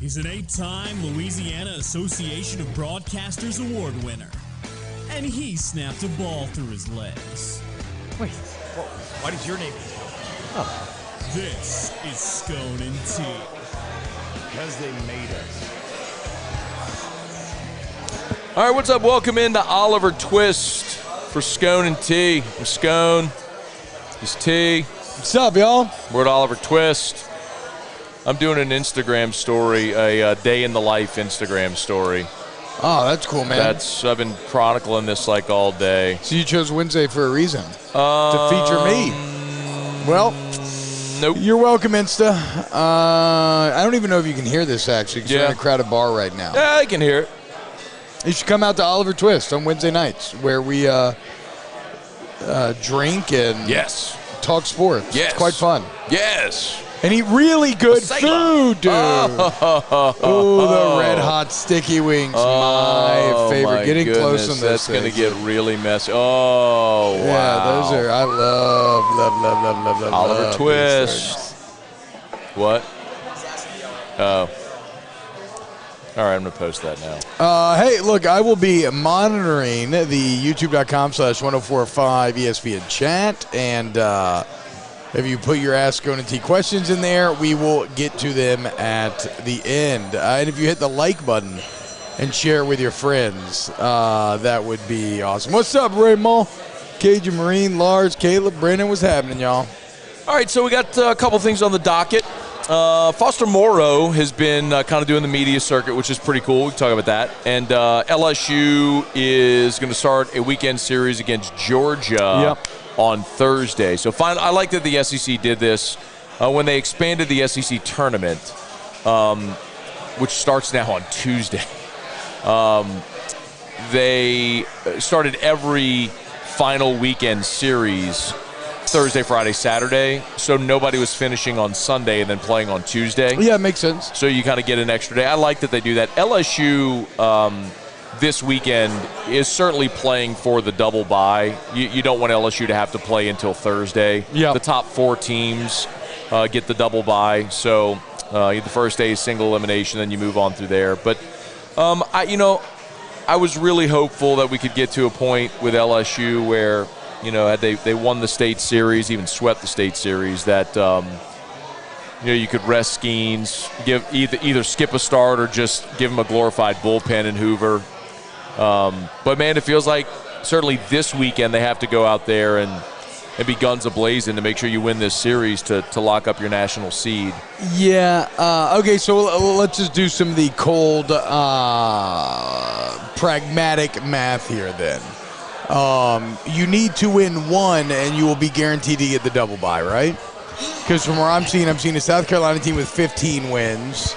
He's an 8-time Louisiana Association of Broadcasters Award winner. And he snapped a ball through his legs. Wait, why does your name be Scone? Oh. This is Scone T. Because they made us. All right, what's up? Welcome into Oliver Twist for Scone T. I'm Scone. He's T. What's up, y'all? We're at Oliver Twist. I'm doing an Instagram story, a day in the life Instagram story. Oh, that's cool, man. I've been chronicling this like all day. So you chose Wednesday for a reason. To feature me. Well, nope. You're welcome, Insta. I don't even know if you can hear this, actually, because we're in a crowded bar right now. Yeah, I can hear it. You should come out to Oliver Twist on Wednesday nights, where we drink and talk sports. Yes. It's quite fun. Yes. And eat really good food, dude. Oh, the red hot sticky wings, my favorite. My Getting goodness, close on those that's going to things. get really messy. Oh, wow. Yeah, those are, I love Oliver Twist. What? Oh. All right, I'm going to post that now. Hey, look, I will be monitoring the youtube.com/1045 ESPN chat, and if you put your Ask Scone T questions in there, we will get to them at the end. And if you hit the like button and share with your friends, that would be awesome. What's up, Raymond? Cajun Marine, Lars, Caleb, Brandon, what's happening, y'all? All right, so we got a couple things on the docket. Foster Moreau has been kind of doing the media circuit, which is pretty cool. We can talk about that. And LSU is going to start a weekend series against Georgia on Thursday. So I like that the SEC did this when they expanded the SEC tournament, which starts now on Tuesday. They started every final weekend series Thursday, Friday, Saturday, so nobody was finishing on Sunday and then playing on Tuesday. Yeah, it makes sense. So you kind of get an extra day. I like that they do that. LSU this weekend is certainly playing for the double bye. You don't want LSU to have to play until Thursday. Yeah. The top 4 teams get the double bye, so the first day is single elimination, then you move on through there. But, I was really hopeful that we could get to a point with LSU where – had they won the state series, even swept the state series, that you could rest Skeens, give either skip a start or just give them a glorified bullpen in Hoover. But man, it feels like certainly this weekend they have to go out there and be guns a-blazing to make sure you win this series to lock up your national seed. Yeah. Okay, so let's just do some of the cold, pragmatic math here then. You need to win one, and you will be guaranteed to get the double bye, right? Because from where I'm seeing a South Carolina team with 15 wins.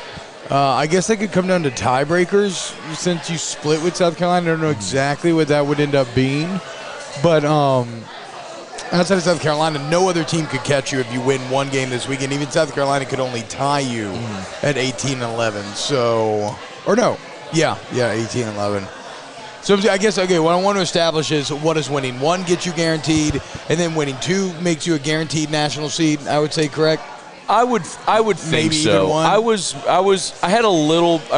I guess that could come down to tiebreakers since you split with South Carolina. I don't know exactly what that would end up being. But outside of South Carolina, no other team could catch you if you win one game this weekend. Even South Carolina could only tie you at 18-11. So, or no. Yeah, 18-11. So I guess, what I want to establish is what does winning one get you guaranteed, and then winning 2 makes you a guaranteed national seed, I would say, correct? I would think maybe so. Even one? I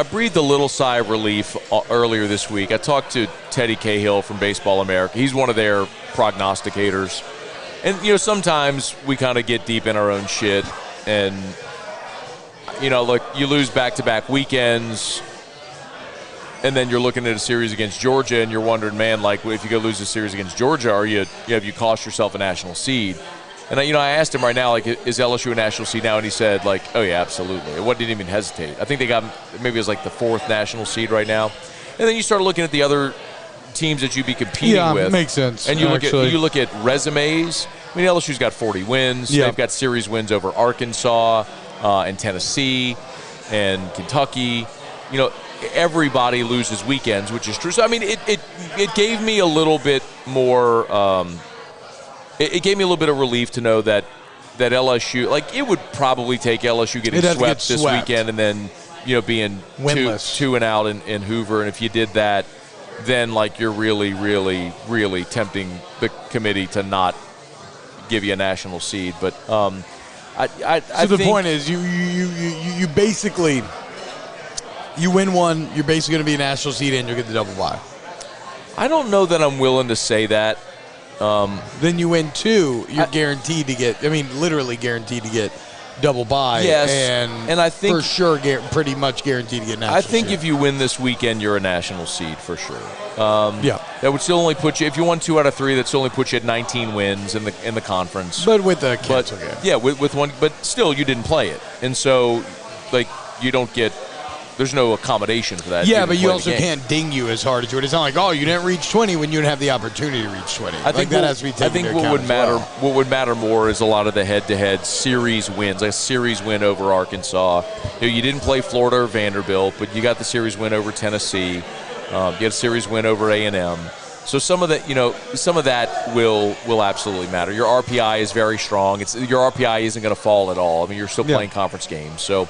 breathed a little sigh of relief earlier this week. I talked to Teddy Cahill from Baseball America. He's one of their prognosticators. And, sometimes we kind of get deep in our own shit, and, look, you lose back-to-back weekends, and then you're looking at a series against Georgia, and you're wondering, man, like, if you go lose a series against Georgia, have you cost yourself a national seed? And, I asked him right now, like, is LSU a national seed now? And he said, like, oh, yeah, absolutely. It didn't even hesitate. I think they got, maybe it was like the 4th national seed right now. And then you start looking at the other teams that you'd be competing with. Yeah, makes sense. And you look at resumes. I mean, LSU's got 40 wins. Yeah. They've got series wins over Arkansas and Tennessee and Kentucky. Everybody loses weekends, which is true. So, I mean, it gave me a little bit more it gave me a little bit of relief to know that LSU, like, it would probably take LSU getting swept this weekend and then, being winless, 2 and out in Hoover. And if you did that, then, like, you're really, really, really tempting the committee to not give you a national seed. But I the point is you basically You win one, you're basically going to be a national seed and you'll get the double bye. I don't know that I'm willing to say that. Then you win two, you're guaranteed to get, literally guaranteed to get double bye. Yes, and I think for sure, pretty much guaranteed to get national I think seed. if you win this weekend, you're a national seed for sure. Yeah. That would still only put you, if you won 2 out of 3, that still only puts you at 19 wins in the conference. But with the cancel game. Yeah, with one, but still you didn't play it. And so, you don't get, there's no accommodation for that. Yeah, but you also can't ding you as hard as you would. It's not like, you didn't reach 20 when you didn't have the opportunity to reach 20. I think that has to be taken into account as well. What would matter more is a lot of the head-to-head series wins. A series win over Arkansas. You didn't play Florida or Vanderbilt, but you got the series win over Tennessee. You had a series win over A&M. So some of that will absolutely matter. Your RPI is very strong. Your RPI isn't going to fall at all. You're still playing conference games. So.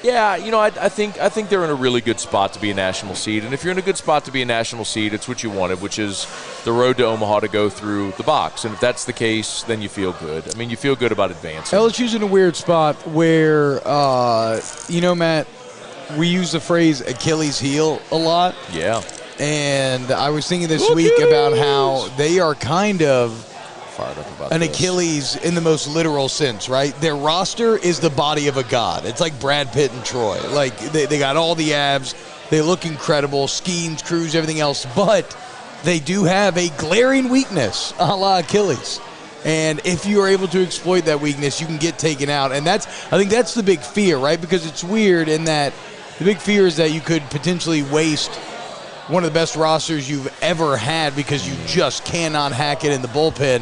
Yeah, I think they're in a really good spot to be a national seed. And if you're in a good spot to be a national seed, it's what you wanted, which is the road to Omaha to go through the box. And if that's the case, then you feel good. You feel good about advancing. LSU's in a weird spot where, Matt, we use the phrase Achilles heel a lot. Yeah. And I was thinking this week about how they are kind of fired up about an this. Achilles in the most literal sense, right? Their roster is the body of a god. It's like Brad Pitt and Troy. They got all the abs. They look incredible. Schemes, crews, everything else. But they do have a glaring weakness, a la Achilles. And if you are able to exploit that weakness, you can get taken out. And I think that's the big fear, right? Because it's weird in that the big fear is that you could potentially waste one of the best rosters you've ever had because you just cannot hack it in the bullpen.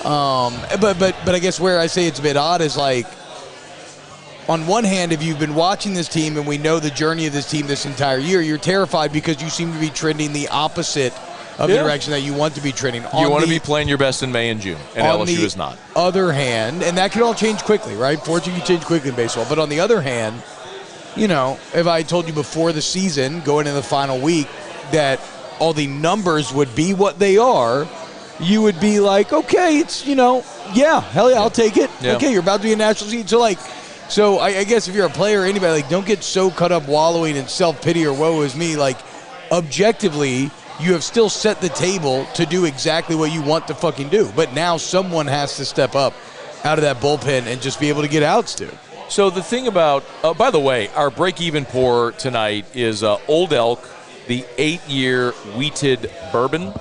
But I guess where I say it's a bit odd is on one hand, if you've been watching this team and we know the journey of this team this entire year, you're terrified because you seem to be trending the opposite of the direction that you want to be trending. You want to be playing your best in May and June, and LSU is not. On the other hand, and that can all change quickly, right? Fortune can change quickly in baseball. But on the other hand, if I told you before the season, going into the final week, that all the numbers would be what they are, you would be like, okay, it's, hell yeah, I'll take it. Yeah. Okay, you're about to be a national seed. So I guess if you're a player or anybody, don't get so caught up wallowing in self-pity or woe is me. Objectively, you have still set the table to do exactly what you want to fucking do. But now someone has to step up out of that bullpen and just be able to get outs, dude. So the thing about, by the way, our break-even pour tonight is Old Elk, the 8-year wheated bourbon.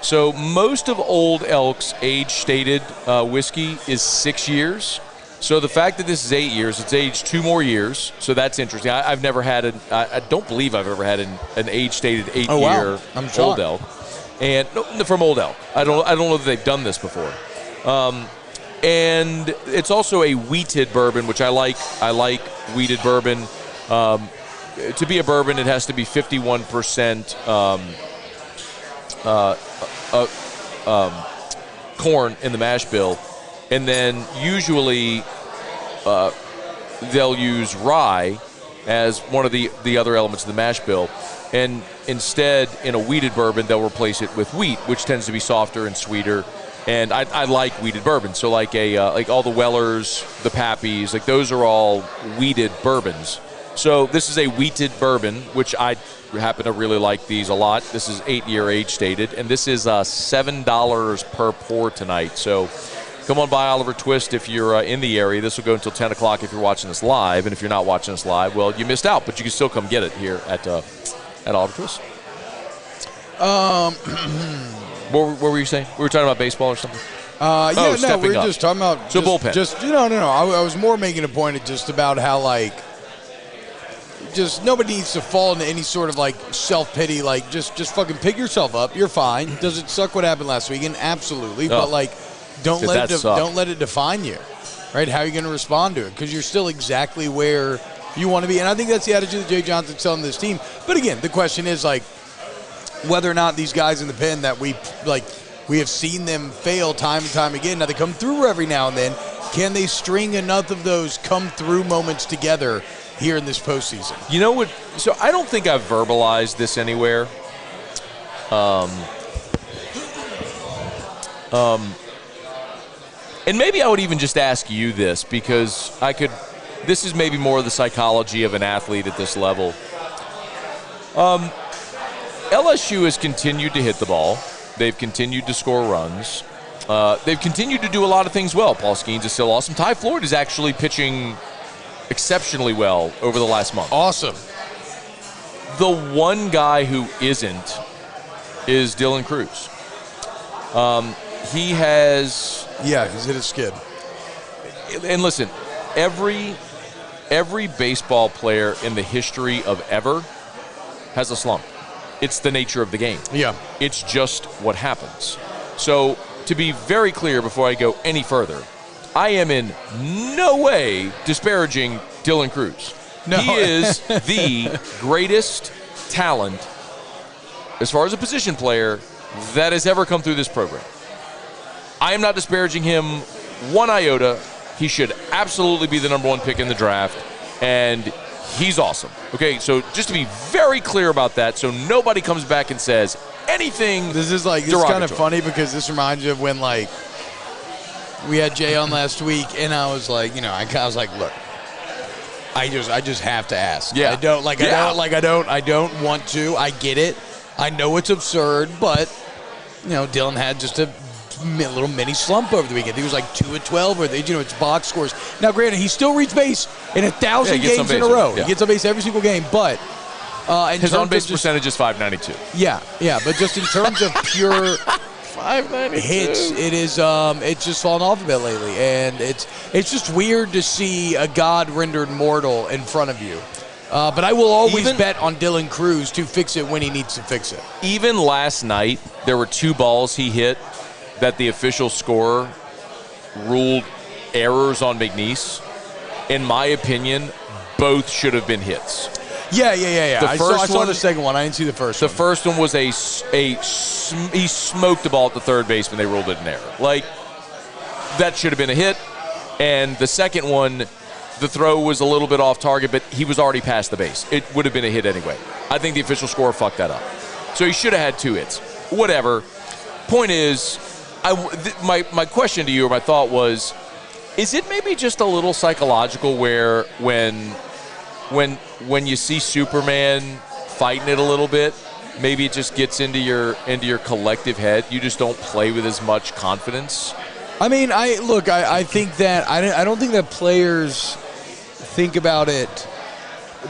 So most of Old Elk's age-stated whiskey is 6 years. So the fact that this is 8 years, it's aged 2 more years. So that's interesting. I've never had I don't believe I've ever had an age-stated 8-year Old Elk, and from Old Elk. I don't know that they've done this before. And it's also a wheated bourbon, which I like. I like wheated bourbon. To be a bourbon, it has to be 51% corn in the mash bill. And then usually they'll use rye as one of the other elements of the mash bill. And instead, in a wheated bourbon, they'll replace it with wheat, which tends to be softer and sweeter. And I like wheated bourbon. So like all the Wellers, the Pappies, those are all wheated bourbons. So this is a wheated bourbon, which I happen to really like these a lot. This is 8-year age stated, and this is $7 per pour tonight. So come on by Oliver Twist if you're in the area. This will go until 10 o'clock if you're watching us live. And if you're not watching us live, well, you missed out, but you can still come get it here at Oliver Twist. What were you saying? We were talking about baseball or something? We were just talking about bullpen. No. I was more making a point of just about how just nobody needs to fall into any sort of self-pity. Just fucking pick yourself up. You're fine. Does it suck what happened last weekend? Absolutely. Oh. But don't let it define you. Right? How are you going to respond to it? Because you're still exactly where you want to be. And I think that's the attitude that Jay Johnson's selling to this team. But again, the question is whether or not these guys in the pen that we have seen them fail time and time again. Now they come through every now and then. Can they string enough of those come through moments together here in this postseason? You know what? So I don't think I've verbalized this anywhere. And maybe I would even just ask you this, because I could this is maybe more of the psychology of an athlete at this level. LSU has continued to hit the ball. They've continued to score runs. They've continued to do a lot of things well. Paul Skeens is still awesome. Ty Floyd is actually pitching exceptionally well over the last month. Awesome. The one guy who isn't is Dylan Cruz. He has... Yeah, he's hit a skid. And listen, every baseball player in the history of ever has a slump. It's the nature of the game. Yeah. It's just what happens. So, to be very clear before I go any further, I am in no way disparaging Dylan Cruz. No. He is the greatest talent, as far as a position player, that has ever come through this program. I am not disparaging him one iota. He should absolutely be the number one pick in the draft, and he's awesome. Okay, so just to be very clear about that, so nobody comes back and says anything. This is kind of funny because this reminds me of when we had Jay on last week, and I was like, I was like, look, I just have to ask. Yeah. I don't want to. I get it. I know it's absurd, but Dylan had just a little mini slump over the weekend. He was like 2 of 12, or it's box scores. Now, granted, he still reached base in 1,000 games in a row. Yeah. He gets on base every single game, but his on-base percentage is .592. Yeah, but just in terms of pure hits, it is it's just fallen off a bit lately, and it's just weird to see a god rendered mortal in front of you. But I will always bet on Dylan Cruz to fix it when he needs to fix it. Even last night, there were 2 balls he hit that the official scorer ruled errors on McNeese. In my opinion, both should have been hits. Yeah. I saw one, the second one. I didn't see the first one. The first one was he smoked the ball at the third baseman. They ruled it an error. That should have been a hit. And the second one, the throw was a little bit off target, but he was already past the base. It would have been a hit anyway. I think the official scorer fucked that up. So he should have had 2 hits. Whatever. Point is, my question to you, or my thought was, is it maybe just a little psychological where when you see Superman fighting it a little bit, maybe it just gets into your collective head? You just don't play with as much confidence? I mean, I think that I don't think that players think about it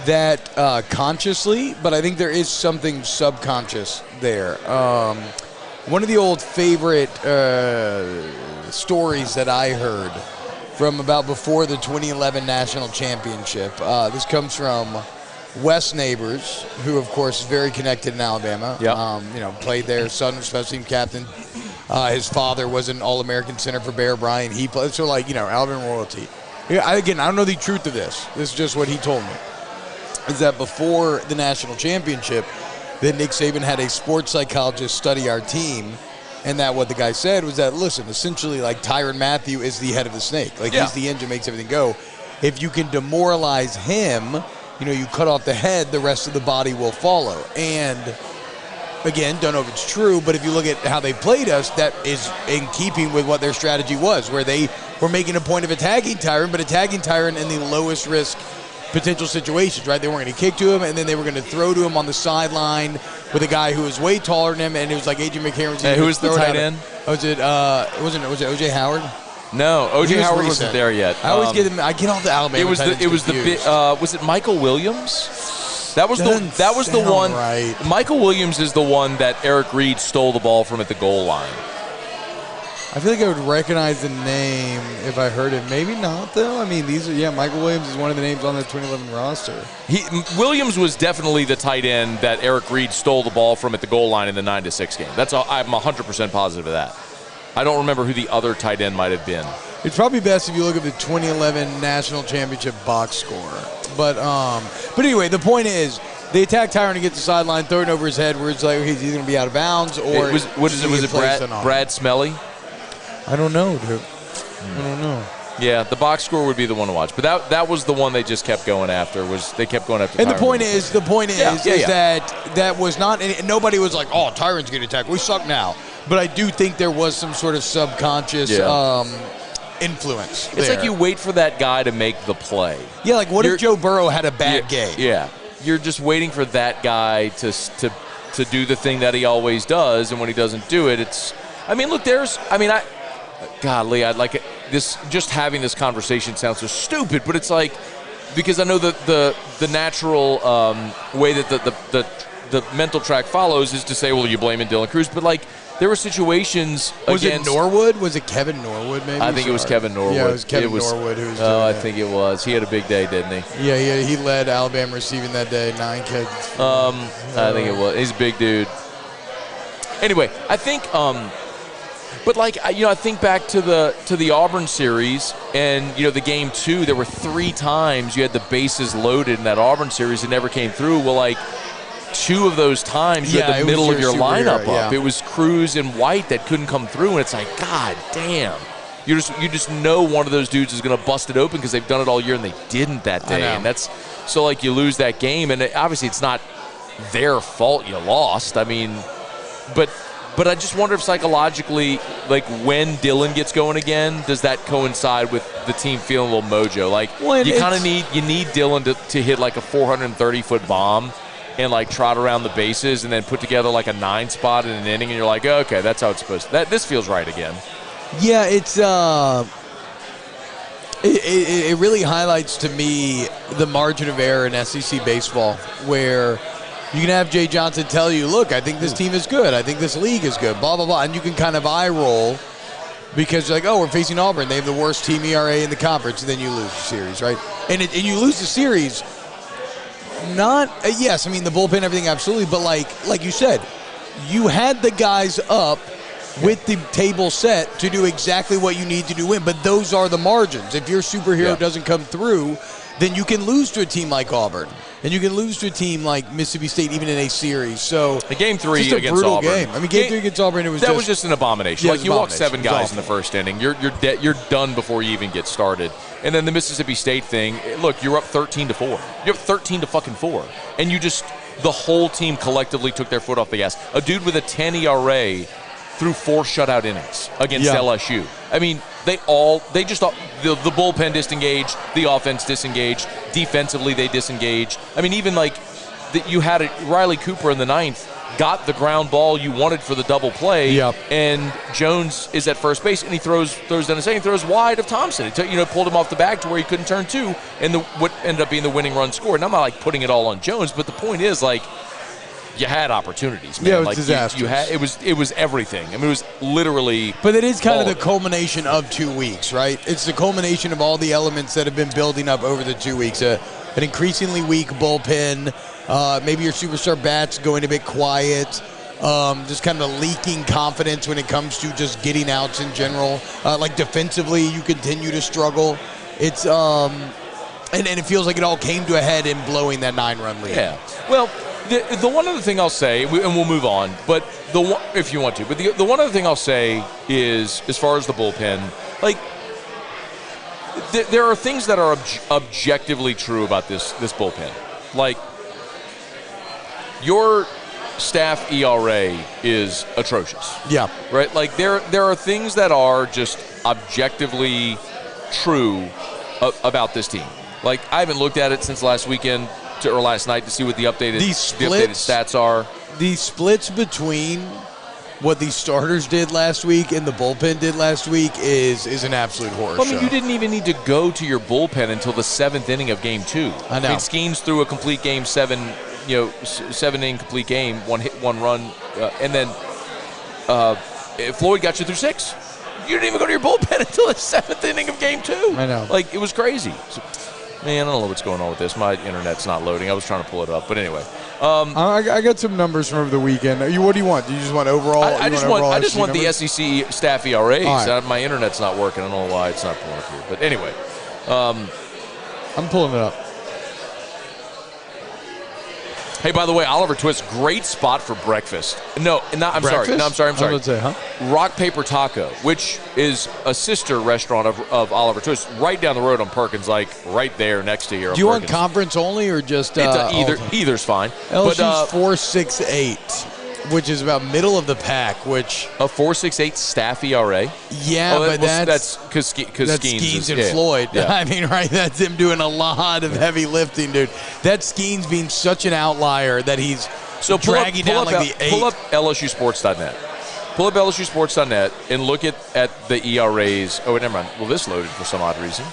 that consciously, but I think there is something subconscious there. One of the old favorite stories that I heard from about before the 2011 National Championship. This comes from Wes Neighbors, who, of course, is very connected in Alabama. Yep. Played there, son was special team captain. His father was an All-American center for Bear Bryant. He played, so Alabama royalty. I don't know the truth of this. This is just what he told me. Is that before the National Championship, that Nick Saban had a sports psychologist study our team, and that what the guy said was that, listen, essentially, Tyrann Mathieu is the head of the snake. He's the engine, makes everything go. If you can demoralize him, you cut off the head, the rest of the body will follow. And, again, don't know if it's true, but if you look at how they played us, that is in keeping with what their strategy was, where they were making a point of attacking Tyrann, but attacking Tyrann in the lowest risk potential situations, right? They weren't going to kick to him, and then they were going to throw to him on the sideline with a guy who was way taller than him, and it was like A.J. McCarron. Hey, who was the tight end? Was it O.J. Howard? No, O.J. Howard wasn't there yet. I always get him. I get all the Alabama. Was it Michael Williams? That was the one. Right. Michael Williams is the one that Eric Reed stole the ball from at the goal line. I feel like I would recognize the name if I heard it. Maybe not, though. I mean, Michael Williams is one of the names on the 2011 roster. Williams was definitely the tight end that Eric Reed stole the ball from at the goal line in the 9-6 game. I'm 100% positive of that. I don't remember who the other tight end might have been. It's probably best if you look at the 2011 National Championship box score. But anyway, the point is, they attack Tyrann to get the sideline, throw it over his head, where it's like he's going to be out of bounds, or was it Brad Smelly? I don't know, dude. I don't know. Yeah, the box score would be the one to watch, but that was the one they just kept going after. They kept going after. And Tyrann. the point is that was not. Nobody was like, "Oh, Tyrann's getting attacked. We suck now." But I do think there was some sort of subconscious influence. It's like you wait for that guy to make the play. Yeah, like what if Joe Burrow had a bad game? Yeah, you're just waiting for that guy to do the thing that he always does, and when he doesn't do it, it's. I mean, look, godly, I'd like it. This just having this conversation sounds so stupid, but it's like because I know the natural way that the mental track follows is to say, well, you're blaming Dylan Cruz, but like. There were situations against... Was it Norwood? Was it Kevin Norwood, maybe? I think it was Kevin Norwood. Yeah, it was Kevin Norwood who was doing I think it was. He had a big day, didn't he? Yeah, he led Alabama receiving that day, 9 catches. I think it was. He's a big dude. Anyway, I think... but, like, I think back to the Auburn series and, the game 2, there were 3 times you had the bases loaded in that Auburn series. It never came through. Well, like... 2 of those times you had the middle of your lineup up. It was Cruz and White that couldn't come through, and it's like, God damn. You just know one of those dudes is going to bust it open because they've done it all year and they didn't that day. And that's so like you lose that game, and obviously it's not their fault you lost. I mean, but I just wonder if psychologically, like when Dylan gets going again, does that coincide with the team feeling a little mojo? Like you kind of need Dylan to hit like a 430-foot bomb. And, like, trot around the bases and then put together, like, a 9 spot in an inning. And you're like, oh, okay, that's how it's supposed to. This feels right again. Yeah, it's it really highlights to me the margin of error in SEC baseball where you can have Jay Johnson tell you, look, I think this team is good. I think this league is good, blah, blah, blah. And you can kind of eye roll because you're like, oh, we're facing Auburn. They have the worst team ERA in the conference. And then you lose the series, right? And you lose the series – not yes, I mean the bullpen, everything, absolutely, but like you said, you had the guys up with the table set to do exactly what you need to do win. But those are the margins. If your superhero doesn't come through, then you can lose to a team like Auburn, and you can lose to a team like Mississippi State, even in a series. So the game 3 just a against brutal Auburn. Game. I mean, game 3 against Auburn, was just an abomination. Like you walk 7 guys in the first inning, you're done before you even get started. And then the Mississippi State thing, look, you're up 13-4. You're up 13-4, and the whole team collectively took their foot off the gas. A dude with a 10 ERA threw 4 shutout innings against LSU. I mean, the bullpen disengaged, the offense disengaged, defensively they disengaged. I mean, even like you had Riley Cooper in the 9th got the ground ball you wanted for the double play, and Jones is at first base, and he throws down the second, throws wide of Thompson. It pulled him off the bag to where he couldn't turn 2, and what ended up being the winning run scored. And I'm not like putting it all on Jones, but the point is like you had opportunities, man. Yeah, it was like disastrous. It was everything. I mean, it was literally. But it is kind of the culmination of 2 weeks, right? It's the culmination of all the elements that have been building up over the 2 weeks. An increasingly weak bullpen. Maybe your superstar bats going a bit quiet. Just kind of leaking confidence when it comes to just getting outs in general. Like defensively, you continue to struggle. It's and it feels like it all came to a head in blowing that 9-run lead. Yeah. Well. The one other thing I'll say, and we'll move on, but if you want to, but the one other thing I'll say is, as far as the bullpen, like there are things that are objectively true about this bullpen. Like your staff ERA is atrocious. Yeah. Right. Like there are things that are just objectively true about this team. Like I haven't looked at it since last weekend. Or last night to see what the updated stats are. The splits between what the starters did last week and the bullpen did last week is an absolute horror show. I mean, you didn't even need to go to your bullpen until the 7th inning of Game 2. I know. I mean, Skeens threw a complete Game 7, 7-inning complete game, 1 hit, 1 run, and then Floyd got you through 6. You didn't even go to your bullpen until the 7th inning of Game 2. I know. Like, it was crazy. So, man, I don't know what's going on with this. My internet's not loading. I was trying to pull it up, but anyway. I got some numbers from over the weekend. What do you want? Do you just want overall? I just want the numbers? SEC staff ERAs. Right. My internet's not working. I don't know why it's not pulling up here. But anyway. I'm pulling it up. Hey, by the way, Oliver Twist, great spot for breakfast. I'm sorry. I was going to say, huh? Rock Paper Taco, which is a sister restaurant of Oliver Twist, right down the road on Perkins, like right there next to here. Do you want conference only or just either's fine. LSU's 4-6-8. which is about middle of the pack, which a 4.68 staff ERA. Yeah, but that's because Skeens and yeah. Floyd. Yeah. I mean, right? That's him doing a lot of heavy lifting, dude. That's Skeens being such an outlier that he's dragging down like the 8. Pull up LSUsports.net. Pull up LSUsports.net and look at the ERAs. Oh, never mind. Well, this loaded for some odd reason.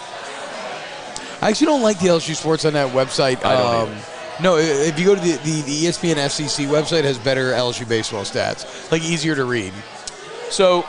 I actually don't like the LSUsports.net website. I don't either. No, if you go to the ESPN FCC website, it has better LSU baseball stats. Like, easier to read. So,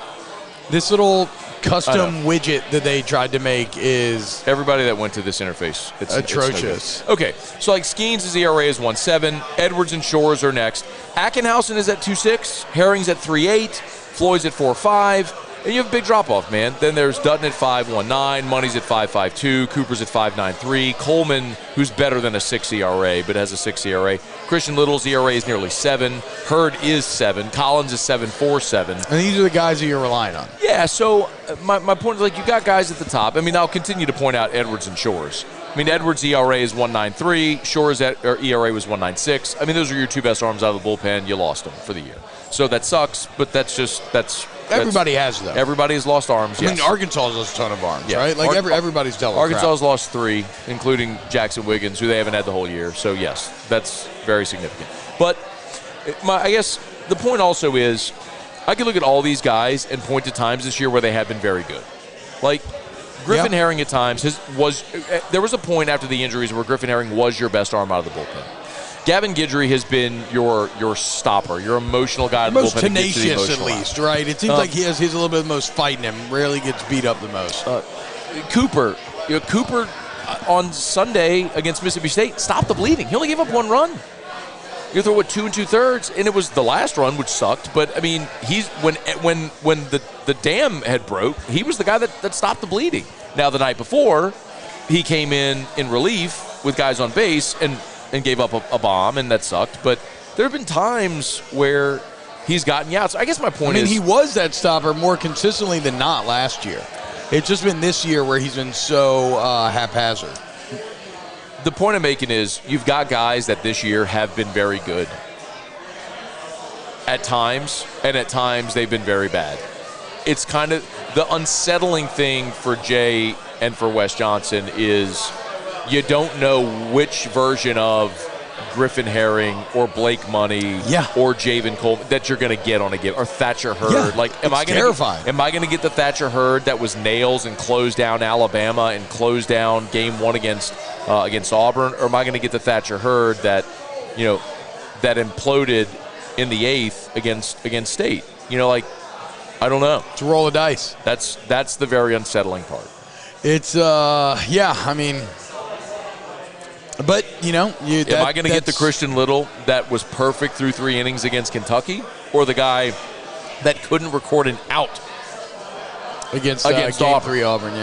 this little custom widget that they tried to make is everybody that went to this interface, it's atrocious. It's no good. Okay, so like Skeens' ERA is 1.7. Edwards and Shores are next. Ackenhausen is at 2.6. Herring's at 3.8. Floyd's at 4.5. And you have a big drop-off, man. Then there's Dutton at 5.19. Money's at 5.52. Cooper's at 5.93. Coleman, who's better than a 6 ERA, but has a 6 ERA. Christian Little's ERA is nearly 7. Hurd is 7. Collins is 7.47. And these are the guys that you're relying on. Yeah, so my point is, like, you got guys at the top. I mean, I'll continue to point out Edwards and Shores. I mean, Edwards' ERA is 1.93. Shores' ERA was 1.96. I mean, those are your two best arms out of the bullpen. You lost them for the year. So that sucks, but that's everybody has them. Everybody has lost arms. I mean, Arkansas has a ton of arms, yeah. right? Like everybody's dealt with Arkansas has crap. lost 3, including Jackson Wiggins, who they haven't had the whole year. So yes, that's very significant. But I guess the point also is, I could look at all these guys and point to times this year where they have been very good. Like Griffin Herring at times there was a point after the injuries where Griffin Herring was your best arm out of the bullpen. Gavin Guidry has been your stopper, your emotional guy. The most tenacious, at least, right? It seems like he's a little bit the most fighting him. Rarely gets beat up the most. Cooper on Sunday against Mississippi State stopped the bleeding. He only gave up 1 run. You throw 2 2/3, and it was the last run, which sucked. But I mean, he's when the dam had broke, he was the guy that stopped the bleeding. Now the night before, he came in relief with guys on base and gave up a bomb, and that sucked. But there have been times where he's gotten you out. So I guess my point is, he was that stopper more consistently than not last year. It's just been this year where he's been so haphazard. The point I'm making is you've got guys that this year have been very good at times, and at times they've been very bad. It's kind of the unsettling thing for Jay and for Wes Johnson is you don't know which version of Griffin Herring or Blake Money or Javen Coleman that you're going to get on a game, or Thatcher Hurd. Yeah, like, am I going to get the Thatcher Hurd that was nails and closed down Alabama and closed down game 1 against Auburn, or am I going to get the Thatcher Hurd that that imploded in the 8th against State? Like, I don't know. It's a roll of dice. That's the very unsettling part. It's I mean. But, am I going to get the Christian Little that was perfect through 3 innings against Kentucky, or the guy that couldn't record an out against Auburn? Game 3 Auburn?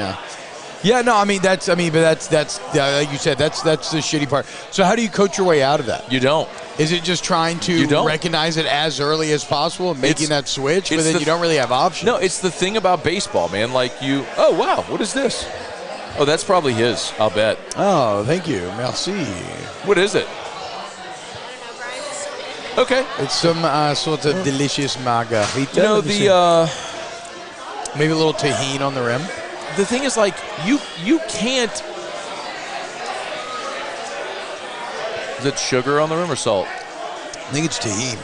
Yeah, no, but that's like you said, that's the shitty part. So how do you coach your way out of that? You don't. Is it just trying to recognize it as early as possible and making that switch, but then you don't really have options? No, it's the thing about baseball, man. Like oh, wow, what is this? Oh, that's probably his, I'll bet. Oh, thank you. Merci. What is it? Okay. It's some sort of delicious margarita. Maybe a little tahini on the rim. The thing is, like, you can't. Is it sugar on the rim or salt? I think it's tahini.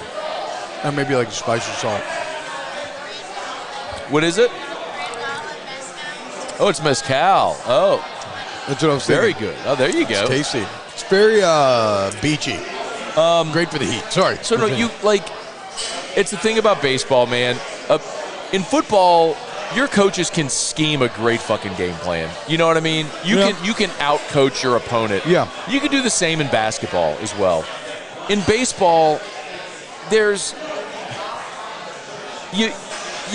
Or maybe like spice or salt. What is it? Oh, it's mezcal. Oh. That's what I was very thinking. Good. Oh, there you go. It's tasty. It's very beachy. Great for the heat. Sorry. So, no, it's the thing about baseball, man. In football, your coaches can scheme a great fucking game plan. You know what I mean? You can out-coach your opponent. Yeah. You can do the same in basketball as well. In baseball, you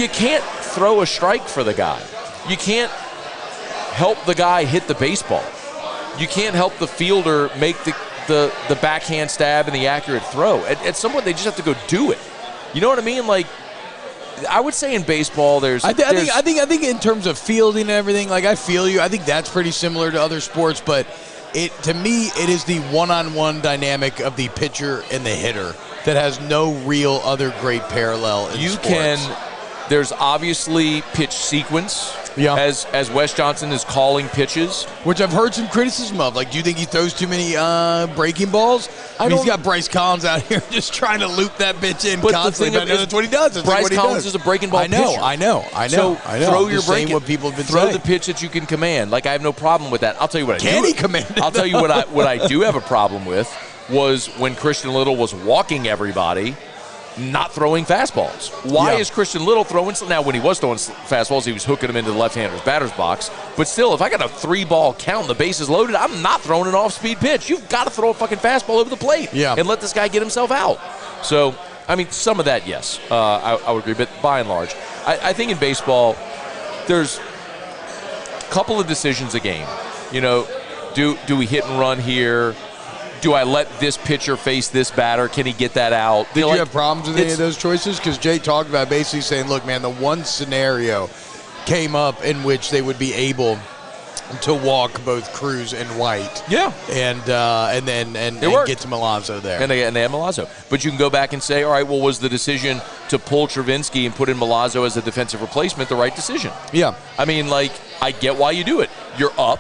can't throw a strike for the guy. You can't help the guy hit the baseball. You can't help the fielder make the backhand stab and the accurate throw. At some point, they just have to go do it. You know what I mean? Like, I would say in baseball, I think in terms of fielding and everything, like, I feel you. I think that's pretty similar to other sports, but to me, it is the one-on-one dynamic of the pitcher and the hitter that has no real other great parallel in sports. There's obviously pitch sequence. Yeah. As Wes Johnson is calling pitches. Which I've heard some criticism of. Like, do you think he throws too many breaking balls? I mean, he's got Bryce Collins out here just trying to loop that bitch in constantly. But that's what he does. It's Bryce Collins is a breaking ball pitcher. I know. So throw your breaking. What people have been throw saying. the pitch that you can command. Like, I have no problem with that. I'll tell you what Can he command it? I'll tell you what I do have a problem with was when Christian Little was walking everybody, not throwing fastballs. Why is Christian Little throwing? Now, when he was throwing fastballs, he was hooking them into the left-hander's batter's box. But still, if I got a 3-ball count and the base is loaded, I'm not throwing an off-speed pitch. You've got to throw a fucking fastball over the plate and let this guy get himself out. So, I mean, some of that, yes, I would agree. But by and large, I think in baseball, there's a couple of decisions a game. You know, do we hit and run here? Do I let this pitcher face this batter? Can he get that out? Did you have problems with any of those choices? Because Jay talked about basically saying, look, man, the one scenario came up in which they would be able to walk both Cruz and White. Yeah. And get to Milazzo there. And they have Milazzo. But you can go back and say, all right, well, was the decision to pull Travinsky and put in Milazzo as a defensive replacement the right decision? Yeah. I mean, like, I get why you do it. You're up.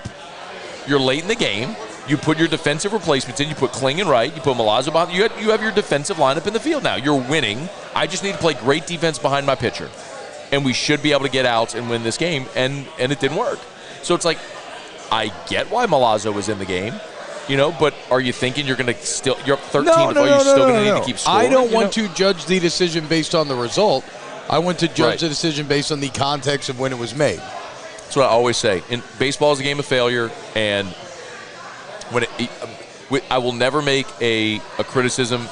You're late in the game. You put your defensive replacements in. You put Kling and right. You put Milazzo behind. You have your defensive lineup in the field now. You're winning. I just need to play great defense behind my pitcher. And we should be able to get outs and win this game. And it didn't work. So it's like, I get why Milazzo was in the game. You know, but are you thinking you're going to still – you're up 13 you're still going to need to keep scoring? I don't want to judge the decision based on the result. I want to judge the decision based on the context of when it was made. That's what I always say. Baseball is a game of failure, and – I will never make a criticism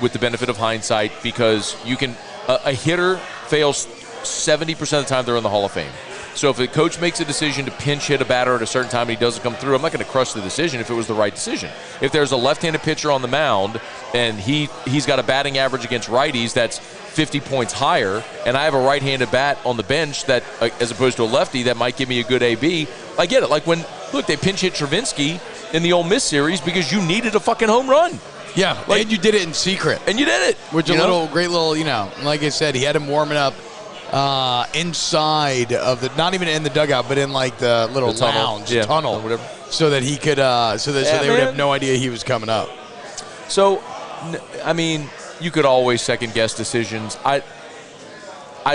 with the benefit of hindsight because you can a hitter fails 70% of the time they're in the Hall of Fame. So if a coach makes a decision to pinch hit a batter at a certain time and he doesn't come through, I'm not going to crush the decision if it was the right decision. If there's a left-handed pitcher on the mound and he's got a batting average against righties that's 50 points higher, and I have a right-handed bat on the bench that, as opposed to a lefty, that might give me a good AB, I get it. Like when, look, they pinch hit Travinsky in the Ole Miss series because you needed a fucking home run. Yeah, like, and you did it in secret. And you did it. Which great little, like I said, he had him warming up inside of the, not even in the dugout, but in like the little lounge, tunnel, whatever, so that he could, so they would have no idea he was coming up. So, I mean, you could always second guess decisions. I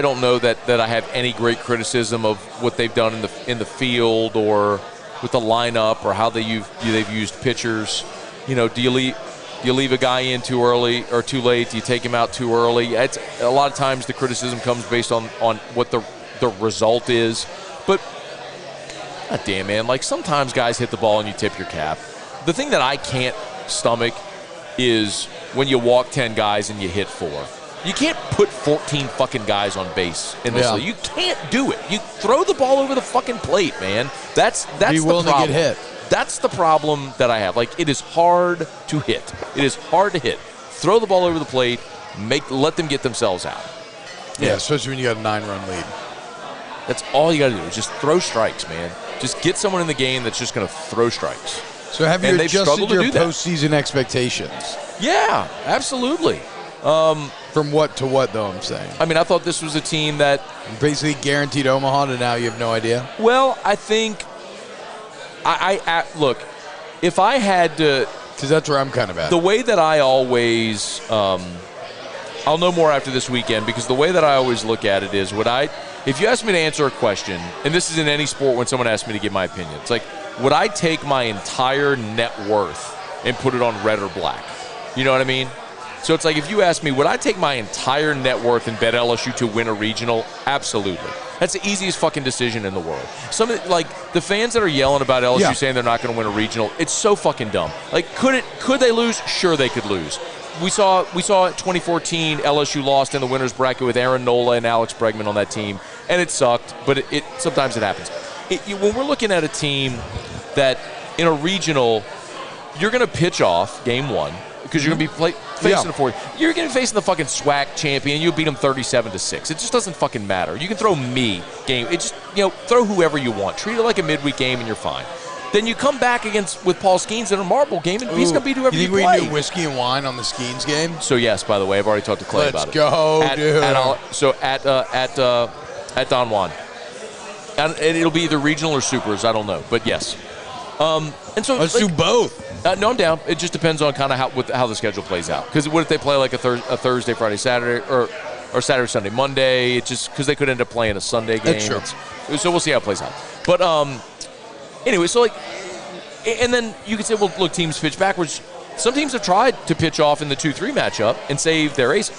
don't know that I have any great criticism of what they've done in the field or with the lineup or how they've used pitchers. You know, do you leave a guy in too early or too late? Do you take him out too early? It's a lot of times the criticism comes based on what the result is. But God damn, man, like sometimes guys hit the ball and you tip your cap. The thing that I can't stomach is when you walk 10 guys and you hit 4. You can't put 14 fucking guys on base in this league. You can't do it. You throw the ball over the fucking plate, man. That's the problem. To get hit. That's the problem that I have. Like, it is hard to hit. It is hard to hit. Throw the ball over the plate. Let them get themselves out. Yeah, especially when you got a 9-run lead. That's all you got to do is just throw strikes, man. Just get someone in the game that's just going to throw strikes. So have you adjusted your postseason expectations? Yeah, absolutely. From what to what, though, I'm saying? I mean, I thought this was a team that basically guaranteed Omaha, and now you have no idea? Well, I think I look, if I had to, because that's where I'm kind of at. The way that I always, I'll know more after this weekend, because the way that I always look at it is, if you ask me to answer a question, and this is in any sport when someone asks me to give my opinion, it's like, would I take my entire net worth and put it on red or black? You know what I mean? So it's like, if you ask me, would I take my entire net worth and bet LSU to win a regional? Absolutely. That's the easiest fucking decision in the world. Like, the fans that are yelling about LSU saying they're not going to win a regional, it's so fucking dumb. Like, could they lose? Sure, they could lose. We saw 2014 LSU lost in the winner's bracket with Aaron Nola and Alex Bregman on that team, and it sucked, but sometimes it happens. When we're looking at a team that, in a regional, you're going to pitch off game 1, because you're going to be facing the 4th. You're going to be facing the fucking SWAC champion. You beat them 37-6. It just doesn't fucking matter. You can throw me game. It just, throw whoever you want. Treat it like a midweek game and you're fine. then you come back with Paul Skeens in a marble game, and he's going to beat whoever you play. You think we do whiskey and wine on the Skeens game? So, yes, by the way, I've already talked to Clay about it. Let's go, dude. At Don Juan. And it'll be either regional or supers. I don't know. But, yes. And so let's do both. No, I'm down. It just depends on kind of how the schedule plays out. Because what if they play like a Thursday, Friday, Saturday, or Saturday, Sunday, Monday? It's just because they could end up playing a Sunday game. That's true. So we'll see how it plays out. But anyway, so like, and then you could say, well, look, teams pitch backwards. Some teams have tried to pitch off in the 2-3 matchup and save their ace.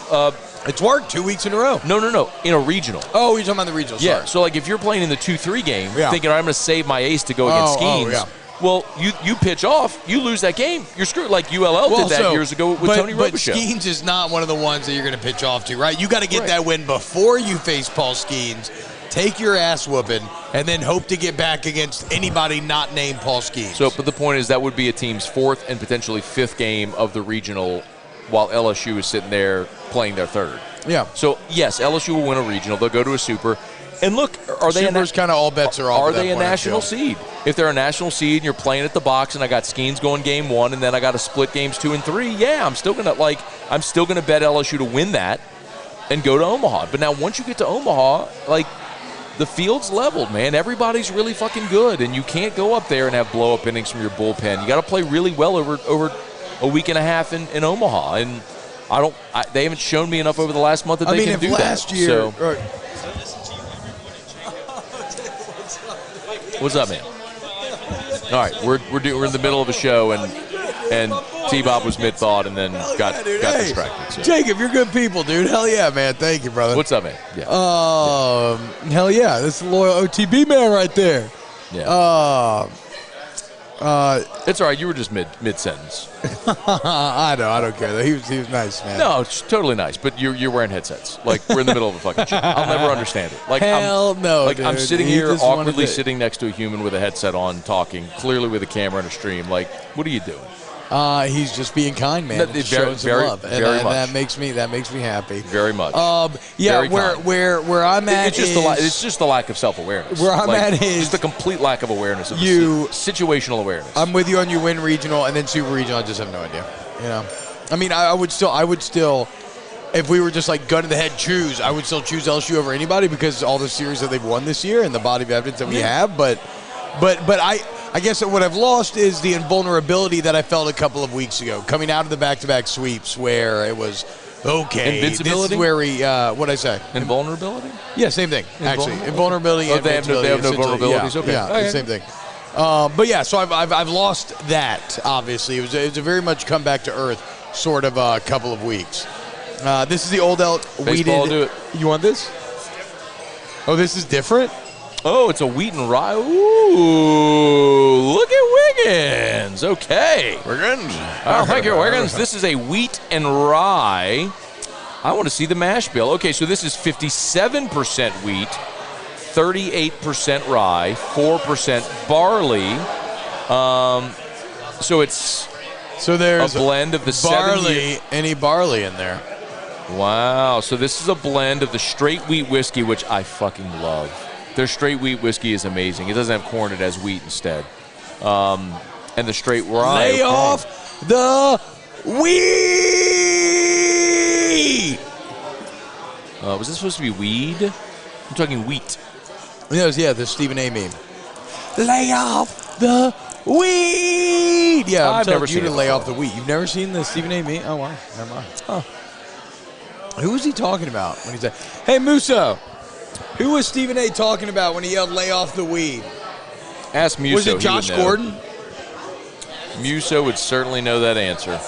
It's worked 2 weeks in a row. No. In a regional. Oh, you're talking about the regional. Yeah. Sorry. So like, if you're playing in the 2-3 game, thinking I'm going to save my ace to go against Skeens. Yeah. Well, you pitch off, you lose that game, you're screwed. Like ULL did that years ago with Tony Robichaux. But Skeens is not one of the ones that you're going to pitch off to, right? You got to get that win before you face Paul Skeens, take your ass whooping, and then hope to get back against anybody not named Paul Skeens. So, but the point is that would be a team's 4th and potentially 5th game of the regional, while LSU is sitting there playing their 3rd. Yeah. So yes, LSU will win a regional. They'll go to a super. And look, are they Super's kind of all bets are off. Are they a national seed? If they're a national seed and you're playing at the box, and I got Skeens going game 1, and then I got to split games 2 and 3, yeah, I'm still gonna bet LSU to win that and go to Omaha. But now once you get to Omaha, like, the field's leveled, man. Everybody's really fucking good, and you can't go up there and have blow up innings from your bullpen. You got to play really well over a week and a half in Omaha, and they haven't shown me enough over the last month that they can do that. Last year. So, what's up, man? All right, we're in the middle of a show, and T-Bob was mid-thought and then got distracted. So. Jacob, you're good people, dude. Hell yeah, man. Thank you, brother. What's up, man? Yeah. Hell yeah. This is a loyal OTB man right there. Yeah. It's all right. You were just mid-sentence. I know. I don't care. He was nice, man. No, it's totally nice. But you're wearing headsets. Like, we're in the middle of a fucking shit. I'll never understand it. Like, hell no, Like, dude. I'm sitting here awkwardly sitting next to a human with a headset on, talking, clearly with a camera and a stream. Like, what are you doing? He's just being kind, man. Showing some love, and that makes me happy. Very much. Yeah, very where I'm at it's just the lack of self-awareness. Where I'm at is just the complete lack of awareness of situational awareness. I'm with you on your win regional and then super regional. I just have no idea. You know, I mean, I would still, if we were just like gun to the head choose, I would still choose LSU over anybody because all the series that they've won this year and the body of evidence that we have. But I guess what I've lost is the invulnerability that I felt a couple of weeks ago, coming out of the back-to-back sweeps where it was, okay, invincibility? this is where we, what'd I say? Invulnerability? Yeah, same thing, actually. Invulnerability and they have no vulnerabilities? Yeah, okay. Yeah, same thing. But yeah, so I've lost that, obviously. It was a very much come back to earth sort of a couple of weeks. This is the old Baseball, do it. You want this? Oh, this is different? Oh, it's a wheat and rye. Ooh, look at Wiggins. Okay. Wiggins. Oh, thank you, Wiggins. This is a wheat and rye. I want to see the mash bill. Okay, so this is 57% wheat, 38% rye, 4% barley. So there's a blend of the barley. Any barley in there? Wow. So this is a blend of the straight wheat whiskey, which I fucking love. Their straight wheat whiskey is amazing. It doesn't have corn; it has wheat instead. And the straight rye. Lay off the weed. Was this supposed to be weed? I'm talking wheat. Yeah, the Stephen A. meme. Lay off the weed. Yeah, I've never seen you to it lay before. off the weed. You've never seen the Stephen A. meme? Oh wow, never mind. Huh. Who was he talking about when he said, "Hey Musso"? Who was Stephen A. talking about when he yelled, "Lay off the weed"? Ask Musso. Was it Josh Gordon? Musso would certainly know that answer.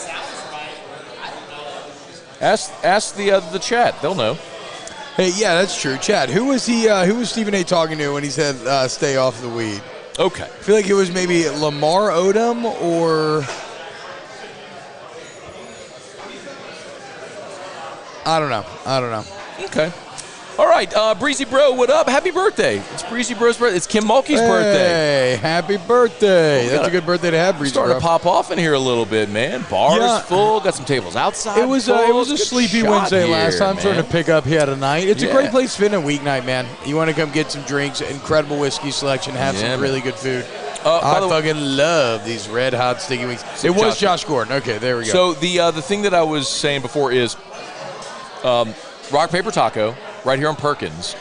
Ask the chat. They'll know. Hey, yeah, that's true. Chad, who was Stephen A. talking to when he said, "Stay off the weed"? Okay. I feel like it was maybe Lamar Odom or I don't know. Okay. All right, Breezy Bro, what up? Happy birthday. It's Breezy Bro's birthday. It's Kim Mulkey's birthday. Hey, happy birthday. That's a good birthday to have, Breezy Starting Bro. to pop off in here a little bit, man. Bars full, got some tables outside. It was a sleepy Wednesday last time, starting to pick up here tonight. It's a great place to spend a weeknight, man. You want to come get some drinks, incredible whiskey selection, have some really good food. I fucking love these red hot sticky wings. It was Josh Gordon. Okay, there we go. So the thing that I was saying before is Rock Paper Taco right here on Perkins.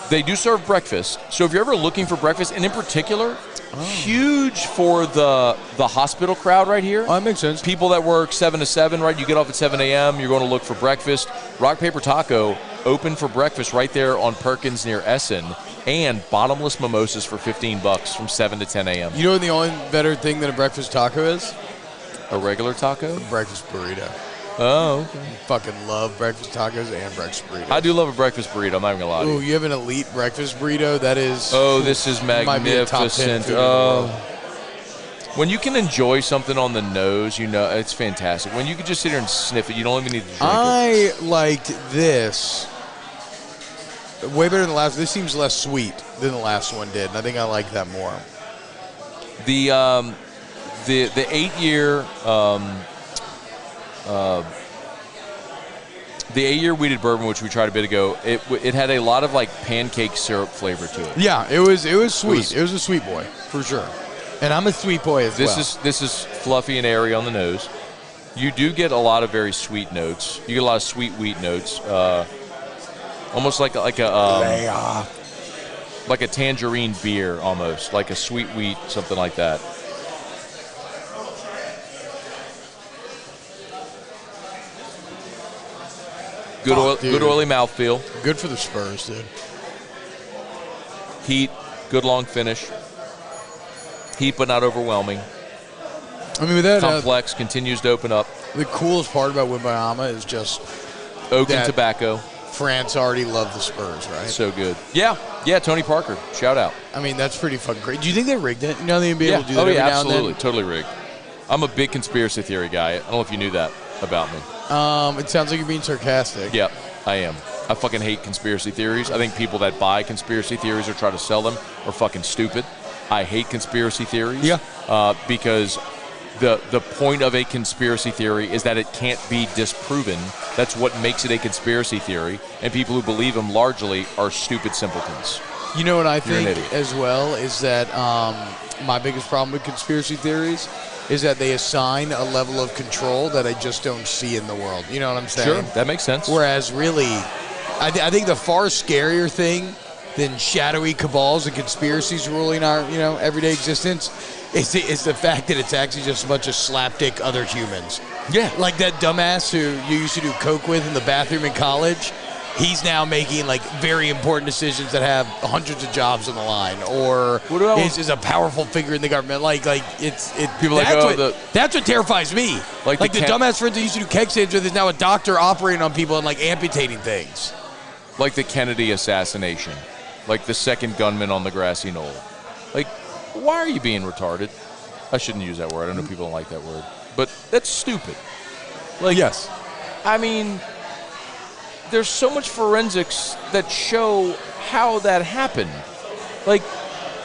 They do serve breakfast. So if you're ever looking for breakfast, and in particular, huge for the hospital crowd right here. Oh, that makes sense. People that work 7 to 7, right? You get off at 7 a.m., you're going to look for breakfast. Rock Paper Taco, open for breakfast right there on Perkins near Essen, and bottomless mimosas for $15 from 7 to 10 a.m. You know what the only better thing than a breakfast taco is? A regular taco? A breakfast burrito. Oh, okay. I fucking love breakfast tacos and breakfast burritos. I do love a breakfast burrito. I'm not even going to lie to you. Ooh, you have an elite breakfast burrito? That is... Oh, this is magnificent. Might be a top 10 food in the world. When you can enjoy something on the nose, you know, it's fantastic. When you can just sit here and sniff it, you don't even need to drink it. I liked this way better than the last. This seems less sweet than the last one did, and I think I like that more. The 8-year the 8-year wheated bourbon, which we tried a bit ago, it had a lot of like pancake syrup flavor to it. Yeah, it was sweet. It was a sweet boy for sure. And I'm a sweet boy as well. This is fluffy and airy on the nose. You do get a lot of very sweet notes. You get a lot of sweet wheat notes, almost like a tangerine beer, almost like a sweet wheat, something like that. Good oily mouthfeel. Good for the Spurs, dude. Heat, good long finish. Heat, but not overwhelming. I mean, with that complex, continues to open up. The coolest part about Wimbayama is just oak and tobacco. France already loved the Spurs, right? So good. Yeah, Tony Parker. Shout out. I mean, that's pretty fucking great. Do you think they rigged it? You know, the NBA will do that every now absolutely. and then? Totally rigged. I'm a big conspiracy theory guy. I don't know if you knew that about me. It sounds like you're being sarcastic. Yeah, I am. I fucking hate conspiracy theories. I think people that buy conspiracy theories or try to sell them are fucking stupid. I hate conspiracy theories. Yeah. Because the point of a conspiracy theory is that it can't be disproven. That's what makes it a conspiracy theory. And people who believe them largely are stupid simpletons. You know what I think as well is that my biggest problem with conspiracy theories is that they assign a level of control that I just don't see in the world. You know what I'm saying? Sure, that makes sense. Whereas really, I think the far scarier thing than shadowy cabals and conspiracies ruling our everyday existence is the fact that it's actually just a bunch of slapdick other humans. Yeah. Like that dumbass who you used to do coke with in the bathroom in college. He's now making like very important decisions that have hundreds of jobs on the line, or is a powerful figure in the government. It's people that's what terrifies me. Like the dumbass friends that used to do keg stands with is now a doctor operating on people and like amputating things. Like the Kennedy assassination, like the second gunman on the grassy knoll. Like, why are you being retarded? I shouldn't use that word. I know people don't like that word, but that's stupid. Like, yes, I mean. There's so much forensics that show how that happened. Like,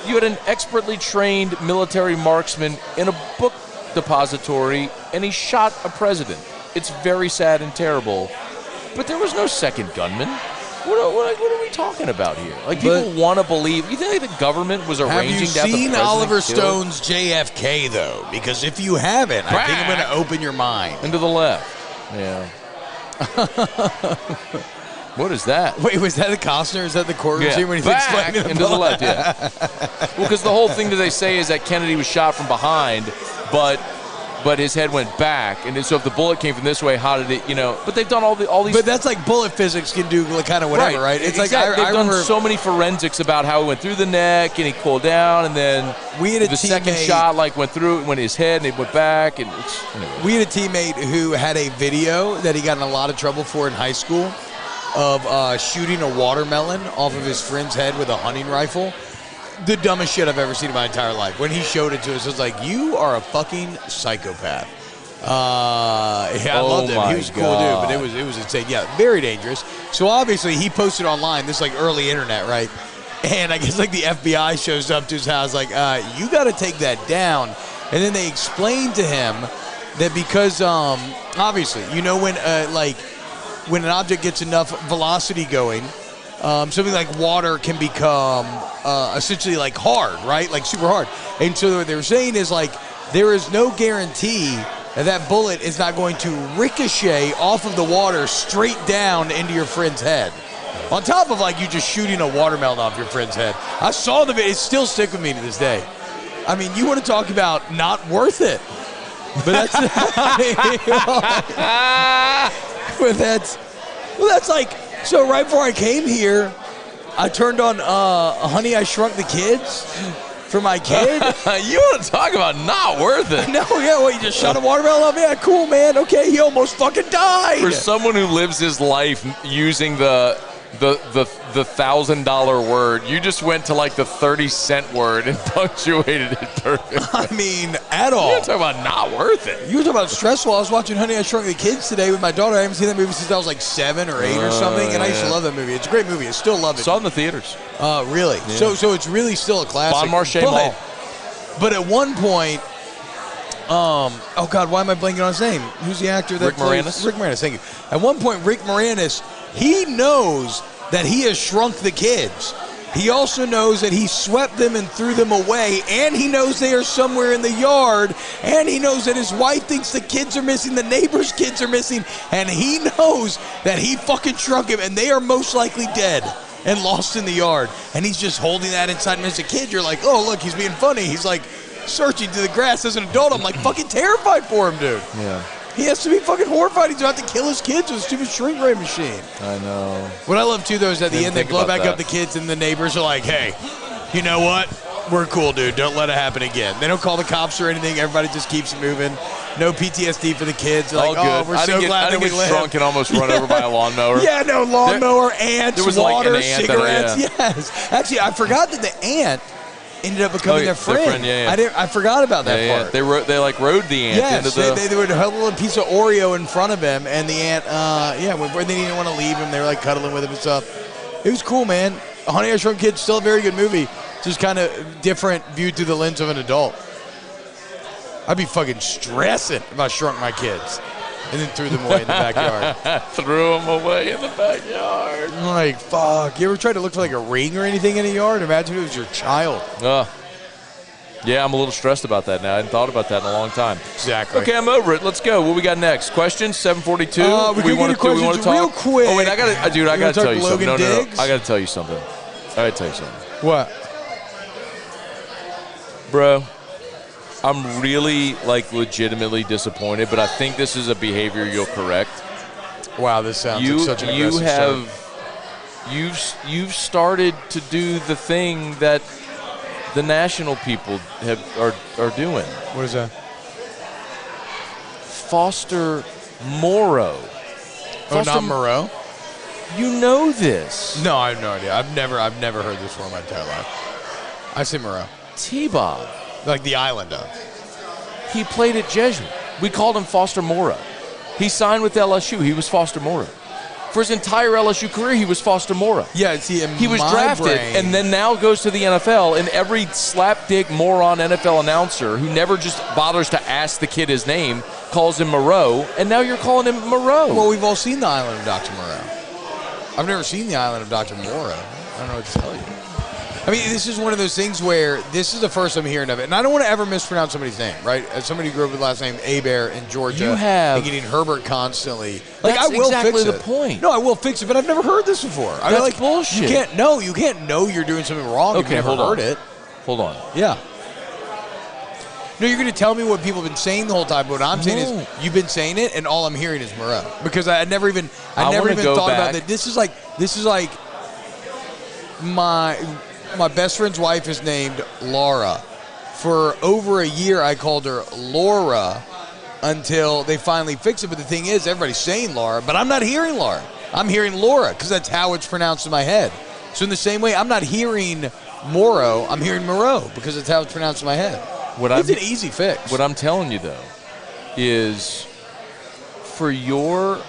you had an expertly trained military marksman in a book depository, and he shot a president. It's very sad and terrible. But there was no second gunman. What are we talking about here? Like, people want to believe. You think the government was arranging to have the president Have you seen Oliver killed? Stone's JFK, though? Because if you haven't, I think I'm going to open your mind. And to the left. Yeah. What is that? Wait, was that the Costner? Is that the courtroom scene when he's explaining and to the left? Yeah. Well, because the whole thing that they say is that Kennedy was shot from behind, but his head went back, and so if the bullet came from this way, how did it? But they've done all these. But that's like bullet physics can do kind of whatever, right? It's exactly. like they've done so many forensics about how it went through the neck and he cooled down, and then the second shot went through his head and it went back, and anyway. We had a teammate who had a video that he got in a lot of trouble for in high school of shooting a watermelon off of his friend's head with a hunting rifle. The dumbest shit I've ever seen in my entire life. When he showed it to us, it was like, you are a fucking psychopath. I loved him. He was a cool dude, but it was insane. Yeah, very dangerous. So obviously he posted online, this early internet, right? And I guess the FBI shows up to his house like, you got to take that down. And then they explained to him that because obviously, when an object gets enough velocity going, something like water can become essentially like hard, right? Like super hard. And so what they were saying is like there is no guarantee that bullet is not going to ricochet off of the water straight down into your friend's head. On top of like you just shooting a watermelon off your friend's head. I saw the video. It still sticks with me to this day. I mean, you want to talk about not worth it. But that's like, so right before I came here, I turned on Honey, I Shrunk the Kids for my kid. You want to talk about not worth it? No, yeah, well, you just shot a watermelon off? Yeah, cool, man. Okay, he almost fucking died. For someone who lives his life using the $1,000 word, you just went to like the 30-cent word and punctuated it perfectly. I mean, at all. You're talking about not worth it. You were talking about stressful. I was watching Honey, I Shrunk the Kids today with my daughter. I haven't seen that movie since I was like 7 or 8 or something, and I used to love that movie. It's a great movie. I still love it. Saw it in the theaters. Really? Yeah. So it's really still a classic. Bon Marché Mall. But at one point, oh God, why am I blanking on his name? Who's the actor that Rick Moranis? Rick Moranis, thank you. At one point, Rick Moranis, he knows that he has shrunk the kids. He also knows that he swept them and threw them away, and he knows they are somewhere in the yard, and he knows that his wife thinks the kids are missing, the neighbor's kids are missing, and he knows that he fucking shrunk him, and they are most likely dead and lost in the yard. And he's just holding that inside him as a kid. You're like, oh, look, he's being funny. He's like searching through the grass as an adult. I'm like fucking terrified for him, dude. Yeah. He has to be fucking horrified. He's about to kill his kids with a stupid shrink ray machine. I know. What I love, too, though, is at the end they blow back up the kids and the neighbors are like, hey, you know what? We're cool, dude. Don't let it happen again. They don't call the cops or anything. Everybody just keeps it moving. No PTSD for the kids. They're like, all good. We're so glad that we live. Drunk and almost run over by a lawnmower. Yeah, no, lawnmower, ants, water, like cigarettes. Yeah. Yes. Actually, I forgot that the ant ended up becoming their friend. Yeah. I forgot about that part. They rode the ant into the... They would have a little piece of Oreo in front of him, and the ant, where they didn't want to leave him, they were like cuddling with him and stuff. It was cool, man. Honey, I Shrunk Kids, still a very good movie. Just kind of different, viewed through the lens of an adult. I'd be fucking stressing if I shrunk my kids and then threw them away in the backyard. Threw them away in the backyard. I'm like, fuck. You ever tried to look for like a ring or anything in a yard? Imagine it was your child. Yeah, I'm a little stressed about that now. I hadn't thought about that in a long time. Exactly. Okay, I'm over it. Let's go. What we got next? Questions? 742. We want to talk real quick. Oh wait, I got to tell you something. No, I got to tell you something. What? Bro, I'm really legitimately disappointed, but I think this is a behavior you'll correct. Wow, this sounds like such an aggressive start. You've started to do the thing that the national people are doing. What is that? Foster Moreau. Not Moreau? You know this. No, I have no idea. I've never heard this for my entire life. I say Moreau. T-Bob. Like the island of. He played at Jesuit. We called him Foster Moreau. He signed with LSU. He was Foster Moreau. For his entire LSU career, he was Foster Moreau. Yeah, see, he was drafted and then now goes to the NFL, and every slapdick moron NFL announcer who never just bothers to ask the kid his name calls him Moreau, and now you're calling him Moreau. Well, we've all seen the Island of Dr. Moreau. I've never seen the Island of Dr. Moreau. I don't know what to tell you. I mean, this is one of those things where this is the first I'm hearing of it. And I don't want to ever mispronounce somebody's name, right? As somebody who grew up with the last name Hebert in Georgia. And getting Herbert constantly. That's I will exactly fix it. the point. No, I will fix it, but I've never heard this before. That's bullshit. You can't know you're doing something wrong if you've never heard it. Hold on. Yeah. No, you're going to tell me what people have been saying the whole time. But what I'm saying is you've been saying it, and all I'm hearing is Moreau. Because I never even thought about that. This is like my best friend's wife is named Laura. For over a year, I called her Laura until they finally fixed it. But the thing is, everybody's saying Laura, but I'm not hearing Laura. I'm hearing Laura because that's how it's pronounced in my head. So in the same way, I'm not hearing Moreau. I'm hearing Moreau because that's how it's pronounced in my head. It's an easy fix. What I'm telling you, though, is for your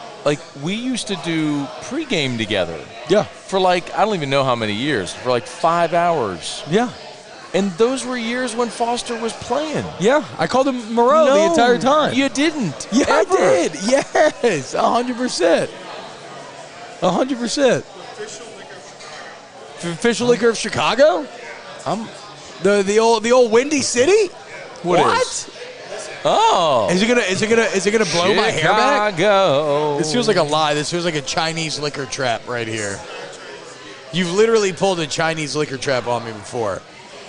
we used to do pregame together. Yeah. For I don't even know how many years. For 5 hours. Yeah. And those were years when Foster was playing. Yeah. I called him Moreau the entire time. You didn't. Yeah, ever. I did. Yes. 100%. 100%. Official liquor of Chicago? The old Windy City? What is? Oh. Is it gonna blow my hair back? Chicago. This feels like a lie. This feels like a Chinese liquor trap right here. You've literally pulled a Chinese liquor trap on me before.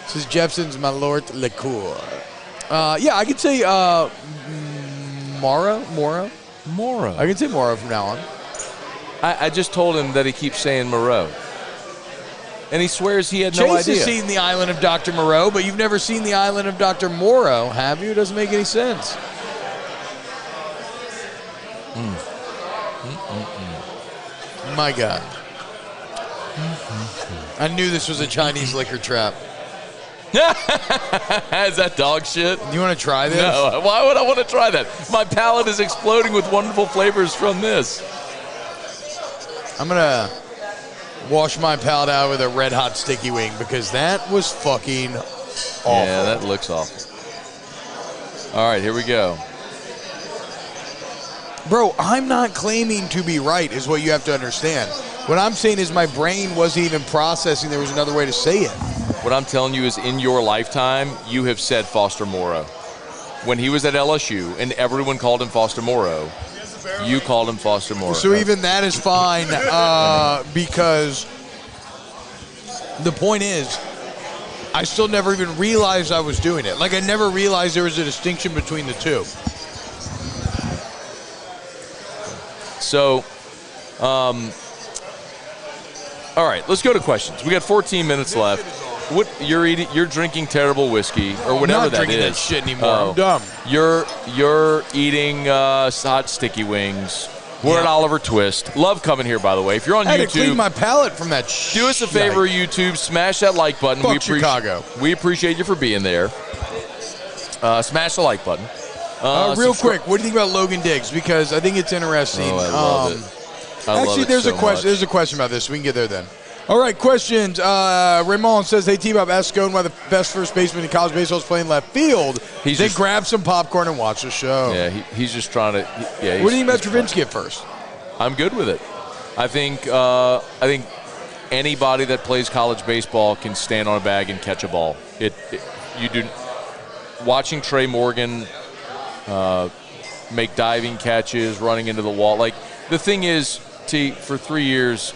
This is Jepson's Malort Liqueur. Yeah, I could say Moreau. I can say Moreau from now on. I just told him that he keeps saying Moreau. And he swears he had no idea. Chase has seen the island of Dr. Moreau, but you've never seen the island of Dr. Moreau, have you? It doesn't make any sense. My God. I knew this was a Chinese liquor trap. Is that dog shit? You want to try this? No. Why would I want to try that? My palate is exploding with wonderful flavors from this. I'm going to wash my palate out with a red hot sticky wing because that was fucking awful. Yeah, that looks awful. All right, here we go. Bro, I'm not claiming to be right is what you have to understand. What I'm saying is my brain wasn't even processing there was another way to say it. What I'm telling you is in your lifetime, you have said Foster Moreau. When he was at LSU and everyone called him Foster Moreau, you called him Foster Moreau. So even that is fine because the point is I still never even realized I was doing it. Like I never realized there was a distinction between the two. So, all right, let's go to questions. We got 14 minutes left. What you're eating? You're drinking terrible whiskey or whatever that is. I'm not drinking that shit anymore. I'm dumb. You're eating hot sticky wings. We're at Oliver Twist. Love coming here, by the way. If you're on I had YouTube, to clean my palate from that shit. do us a favor, YouTube. Smash that like button. Fuck Chicago. We appreciate you for being there. Smash the like button. Real quick, what do you think about Logan Diggs? Because I think it's interesting. Oh, I love it. Actually, there's a question. There's a question about this. We can get there then. All right, questions. Raymond says, "Hey, T-Bob, ask Scone why the best first baseman in college baseball is playing left field. Then grab some popcorn and watch the show." Yeah, he's just trying to. What do you think about Travinsky at first? I'm good with it. I think anybody that plays college baseball can stand on a bag and catch a ball. Watching Trey Morgan make diving catches, running into the wall. Like the thing is, for 3 years,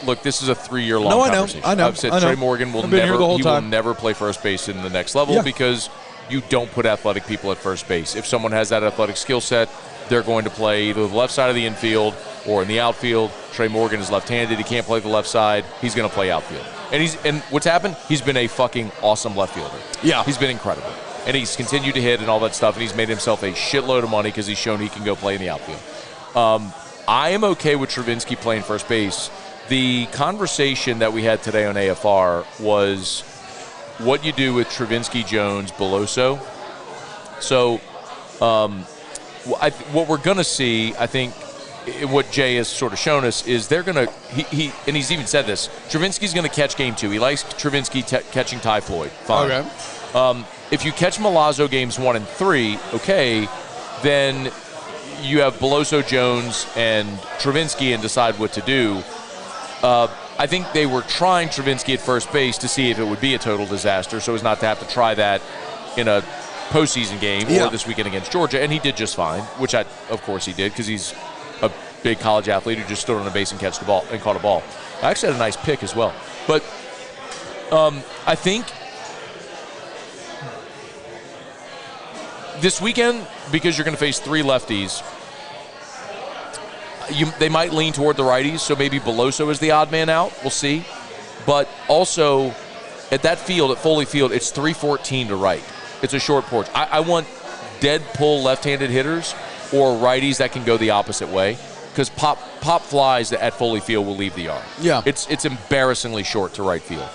look. This is a 3-year long conversation. I know. I've said Trey Morgan will never play first base in the next level because you don't put athletic people at first base. If someone has that athletic skill set, they're going to play either the left side of the infield or in the outfield. Trey Morgan is left-handed. He can't play the left side. He's going to play outfield. And what's happened? He's been a fucking awesome left fielder. Yeah. He's been incredible. And he's continued to hit and all that stuff, and he's made himself a shitload of money because he's shown he can go play in the outfield. I am okay with Travinsky playing first base. The conversation that we had today on AFR was what you do with Travinsky, Jones, Beloso. So what we're going to see, I think, what Jay has sort of shown us is they're going to and he's even said this, Travinsky's going to catch game 2. He likes Travinsky catching Ty Floyd. Fine. Okay. If you catch Milazzo games 1 and 3, okay, then you have Beloso, Jones, and Travinsky and decide what to do. I think they were trying Travinsky at first base to see if it would be a total disaster so as not to have to try that in a postseason game or this weekend against Georgia, and he did just fine, which of course he did because he's a big college athlete who just stood on a base and caught a ball. I actually had a nice pick as well. But I think this weekend, because you're going to face 3 lefties, they might lean toward the righties, so maybe Beloso is the odd man out. We'll see. But also, at that field, at Foley Field, it's 314 to right. It's a short porch. I want dead pull left-handed hitters or righties that can go the opposite way because pop flies at Foley Field will leave the yard. Yeah. It's embarrassingly short to right field.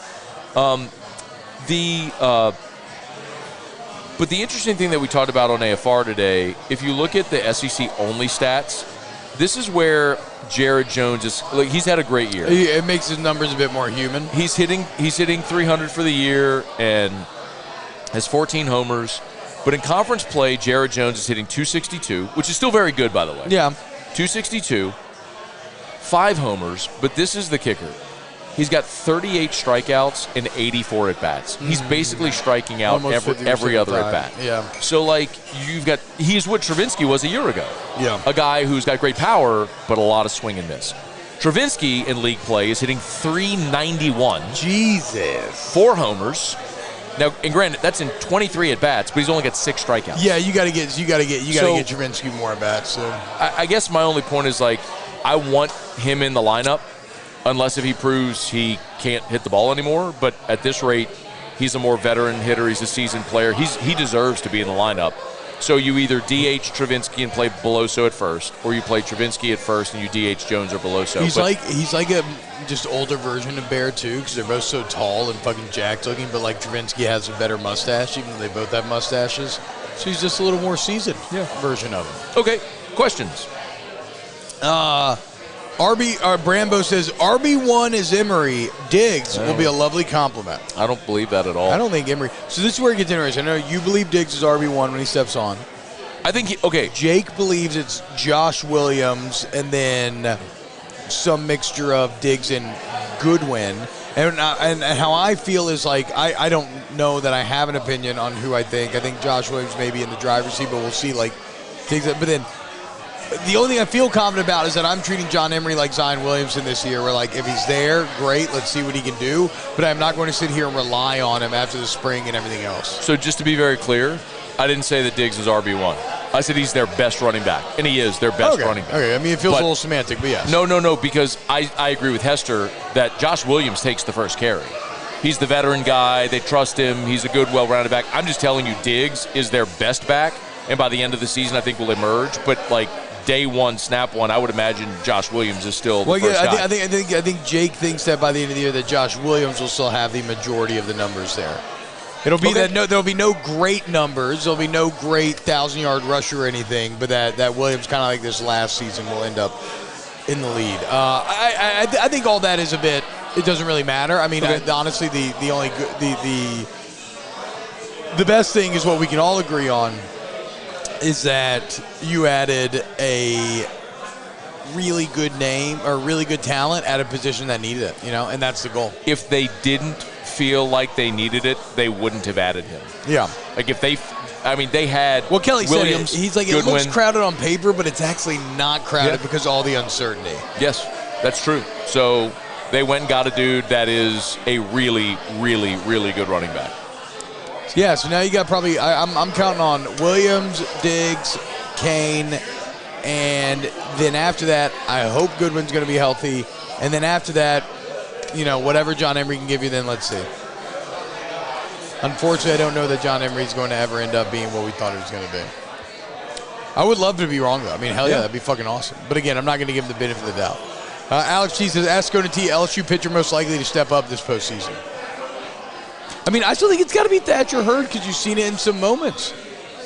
But the interesting thing that we talked about on AFR today, if you look at the SEC-only stats, this is where Jared Jones is. Like, he's had a great year. It makes his numbers a bit more human. He's hitting 300 for the year and has 14 homers. But in conference play, Jared Jones is hitting 262, which is still very good, by the way. Yeah. 262, 5 homers, but this is the kicker. He's got 38 strikeouts and 84 at-bats. He's basically striking out every other at-bat. Yeah. So, like, he's what Travinski was a year ago. Yeah. A guy who's got great power, but a lot of swing and miss. Travinski in league play is hitting .391. Jesus. 4 homers. Now, and granted, that's in 23 at-bats, but he's only got 6 strikeouts. Yeah, you got to get Travinski more at-bats. So. I guess my only point is, like, I want him in the lineup, unless if he proves he can't hit the ball anymore. But at this rate, he's a more veteran hitter. He's a seasoned player. He deserves to be in the lineup. So you either DH Travinski and play Beloso at first, or you play Travinski at first and you DH Jones or Beloso. He's like a just older version of Bear too, because they're both so tall and fucking jacked looking. But like Travinski has a better mustache, even though they both have mustaches. So he's just a little more seasoned version of him. Okay, questions. Brambo says RB1 is Emery. Diggs will be a lovely compliment. I don't believe that at all. I don't think Emery. So this is where it gets interesting. I know you believe Diggs is RB1 when he steps on. I think Jake believes it's Josh Williams and then some mixture of Diggs and Goodwin. And how I feel is like I don't know that I have an opinion on who I think. I think Josh Williams may be in the driver's seat, but we'll see. Like Diggs, but then. The only thing I feel confident about is that I'm treating John Emery like Zion Williamson this year. Where, like, if he's there, great, let's see what he can do. But I'm not going to sit here and rely on him after the spring and everything else. So just to be very clear, I didn't say that Diggs is RB1. I said he's their best running back, and he is their best running back. Okay, I mean, it feels a little semantic, but yes. No, because I agree with Hester that Josh Williams takes the first carry. He's the veteran guy. They trust him. He's a good, well-rounded back. I'm just telling you, Diggs is their best back, and by the end of the season, I think will emerge. But, like, day one, snap one, I would imagine Josh Williams is still the first guy. I think Jake thinks that by the end of the year that Josh Williams will still have the majority of the numbers there. It'll be there'll be no great numbers. There'll be no great 1,000-yard rusher or anything, but that Williams, kind of like this last season, will end up in the lead. I think all that is a bit. It doesn't really matter. I mean, honestly, the best thing is what we can all agree on. Is that you added a really good name or really good talent at a position that needed it, and that's the goal. If they didn't feel like they needed it, they wouldn't have added him. Yeah. Like if they had Well, Kelly Williams, said it. He's like, Goodwin. It looks crowded on paper, but it's actually not crowded because of all the uncertainty. Yes, that's true. So they went and got a dude that is a really, really, really good running back. Yeah, so now you got probably I'm counting on Williams, Diggs, Kane, and then after that, I hope Goodwin's going to be healthy. And then after that, whatever John Emery can give you, then let's see. Unfortunately, I don't know that John Emery's going to ever end up being what we thought he was going to be. I would love to be wrong, though. I mean, hell yeah, that'd be fucking awesome. But again, I'm not going to give him the benefit of the doubt. Alex G says, ask Scone T, LSU pitcher most likely to step up this postseason. I mean, I still think it's got to be Thatcher Hurd because you've seen it in some moments.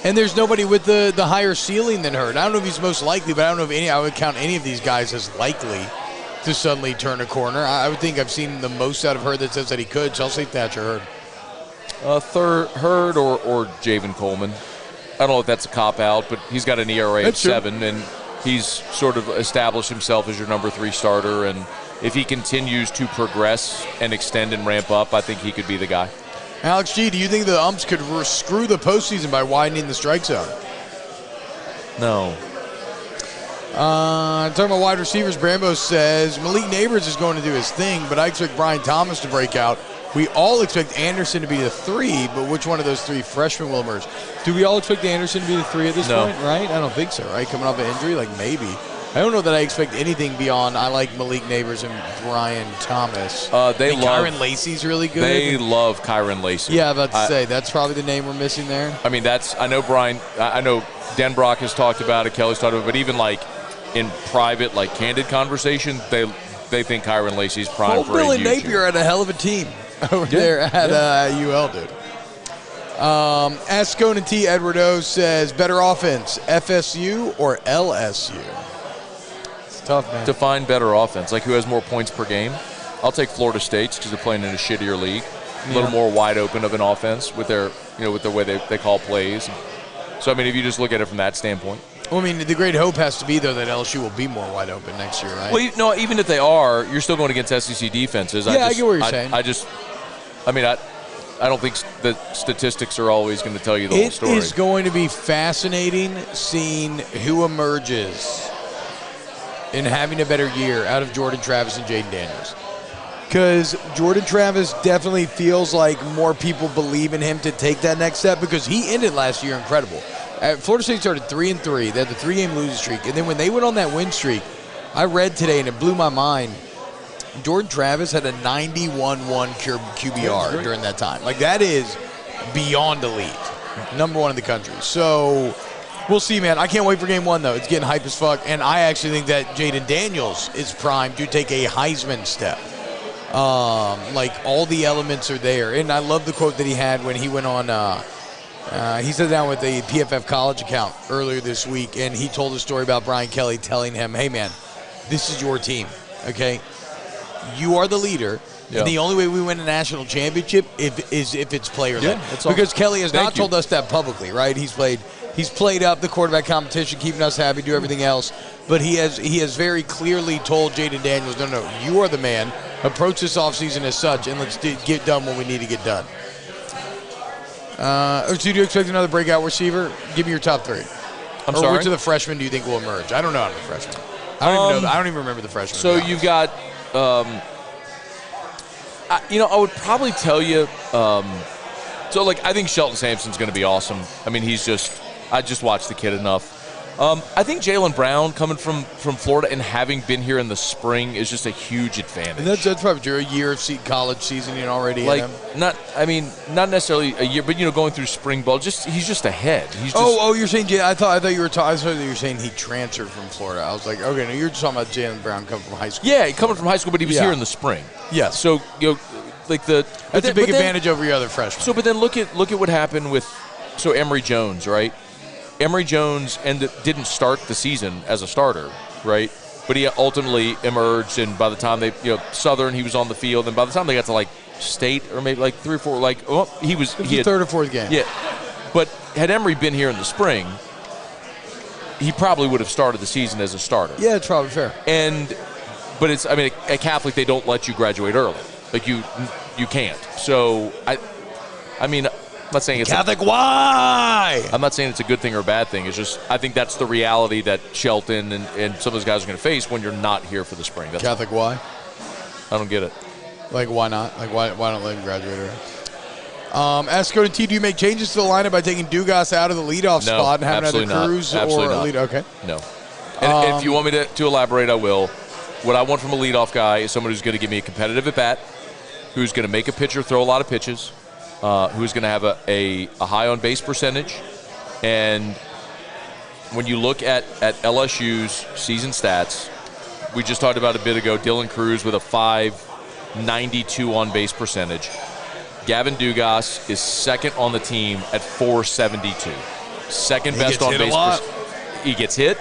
And there's nobody with the higher ceiling than Hurd. I don't know if he's most likely, but I don't know if I would count any of these guys as likely to suddenly turn a corner. I would think I've seen the most out of Hurd that says that he could, so I'll say Thatcher Hurd. Hurd or Javen Coleman. I don't know if that's a cop-out, but he's got an ERA of 7, and he's sort of established himself as your number 3 starter. And if he continues to progress and extend and ramp up, I think he could be the guy. Alex G, do you think the umps could screw the postseason by widening the strike zone? No. Talking about wide receivers, Brambo says Malik Neighbors is going to do his thing, but I expect Brian Thomas to break out. We all expect Anderson to be the 3, but which one of those 3 freshmen will emerge? Do we all expect Anderson to be the 3 at this point, right? I don't think so, right? Coming off an injury, like maybe. I don't know that I expect anything beyond I like Malik Neighbors and Brian Thomas. Kyron Lacey's really good. They love Kyron Lacey. Yeah, I was about to say, that's probably the name we're missing there. I mean, I know Denbrock has talked about it, Kelly's talked about it, but even like in private, like candid conversation, they think Kyron Lacey's prime for Bill a and Napier had a hell of a team over there at UL, dude. Ask Scone T, Edward O says, better offense, FSU or LSU? Tough, man. Define better offense. Like who has more points per game? I'll take Florida State's because they're playing in a shittier league. A little more wide open of an offense with their, with the way they call plays. So I mean, if you just look at it from that standpoint. Well, I mean, the great hope has to be, though, that LSU will be more wide open next year, right? Well, no, even if they are, you're still going against SEC defenses. Yeah, I get what you're saying. I don't think the statistics are always going to tell you the whole story. It is going to be fascinating seeing who emerges in having a better year out of Jordan Travis and Jaden Daniels. Because Jordan Travis definitely feels like more people believe in him to take that next step because he ended last year incredible. Florida State started 3-3. They had the 3-game losing streak. And then when they went on that win streak, I read today and it blew my mind, Jordan Travis had a 91-1 QBR during that time. Like, that is beyond elite. Number one in the country. So, we'll see, man. I can't wait for game one, though. It's getting hype as fuck. And I actually think that Jaden Daniels is primed to take a Heisman step. Like, all the elements are there. And I love the quote that he had when he went on he sat down with the PFF college account earlier this week, and he told a story about Brian Kelly telling him, hey, man, this is your team, okay? You are the leader. Yeah. And the only way we win a national championship is if it's player-led. Yeah, because Kelly has not told us that publicly, right? He's played up the quarterback competition, keeping us happy, do everything else. But he has very clearly told Jaden Daniels, no, you are the man. Approach this offseason as such, and let's get done what we need to get done. So do you expect another breakout receiver? Give me your top three. I'm sorry? Which of the freshmen do you think will emerge? I don't know how the freshmen. I don't even remember the freshmen. So you've got, I would probably tell you, I think Shelton Sampson's going to be awesome. I mean, I just watched the kid enough. I think Jaylen Brown coming from Florida and having been here in the spring is just a huge advantage. And that's probably true. A year of college seasoning already in him. Not necessarily a year, but going through spring ball, he's just ahead. You're saying I thought you were saying he transferred from Florida. I was like, okay, no, you're just talking about Jaylen Brown coming from high school. Yeah, coming from high school, but he was here in the spring. Yes. So that's a big advantage over your other freshmen. So, but then look at what happened with Emory Jones, right? Emory Jones didn't start the season as a starter, right? But he ultimately emerged, and by the time Southern, he was on the field, and by the time they got to state or maybe 3 or 4, he was third or fourth game. Yeah, but had Emory been here in the spring, he probably would have started the season as a starter. Yeah, it's probably fair. But at Catholic they don't let you graduate early, you can't. So I'm not saying it's Catholic. Why? I'm not saying it's a good thing or a bad thing. It's just I think that's the reality that Shelton and some of those guys are going to face when you're not here for the spring. That's Catholic. Why? I don't get it. Why not? Why don't let him graduate early? Ask Scone T, do you make changes to the lineup by taking Dugas out of the leadoff spot and having either Cruz or a lead? Okay. No. And if you want me to elaborate, I will. What I want from a leadoff guy is someone who's going to give me a competitive at bat, who's going to make a pitcher throw a lot of pitches. Who's going to have a high on-base percentage. And when you look at LSU's season stats, we just talked about a bit ago, Dylan Cruz with a .592 on-base percentage. Gavin Dugas is second on the team at .472. Second best on base percentage. He gets hit.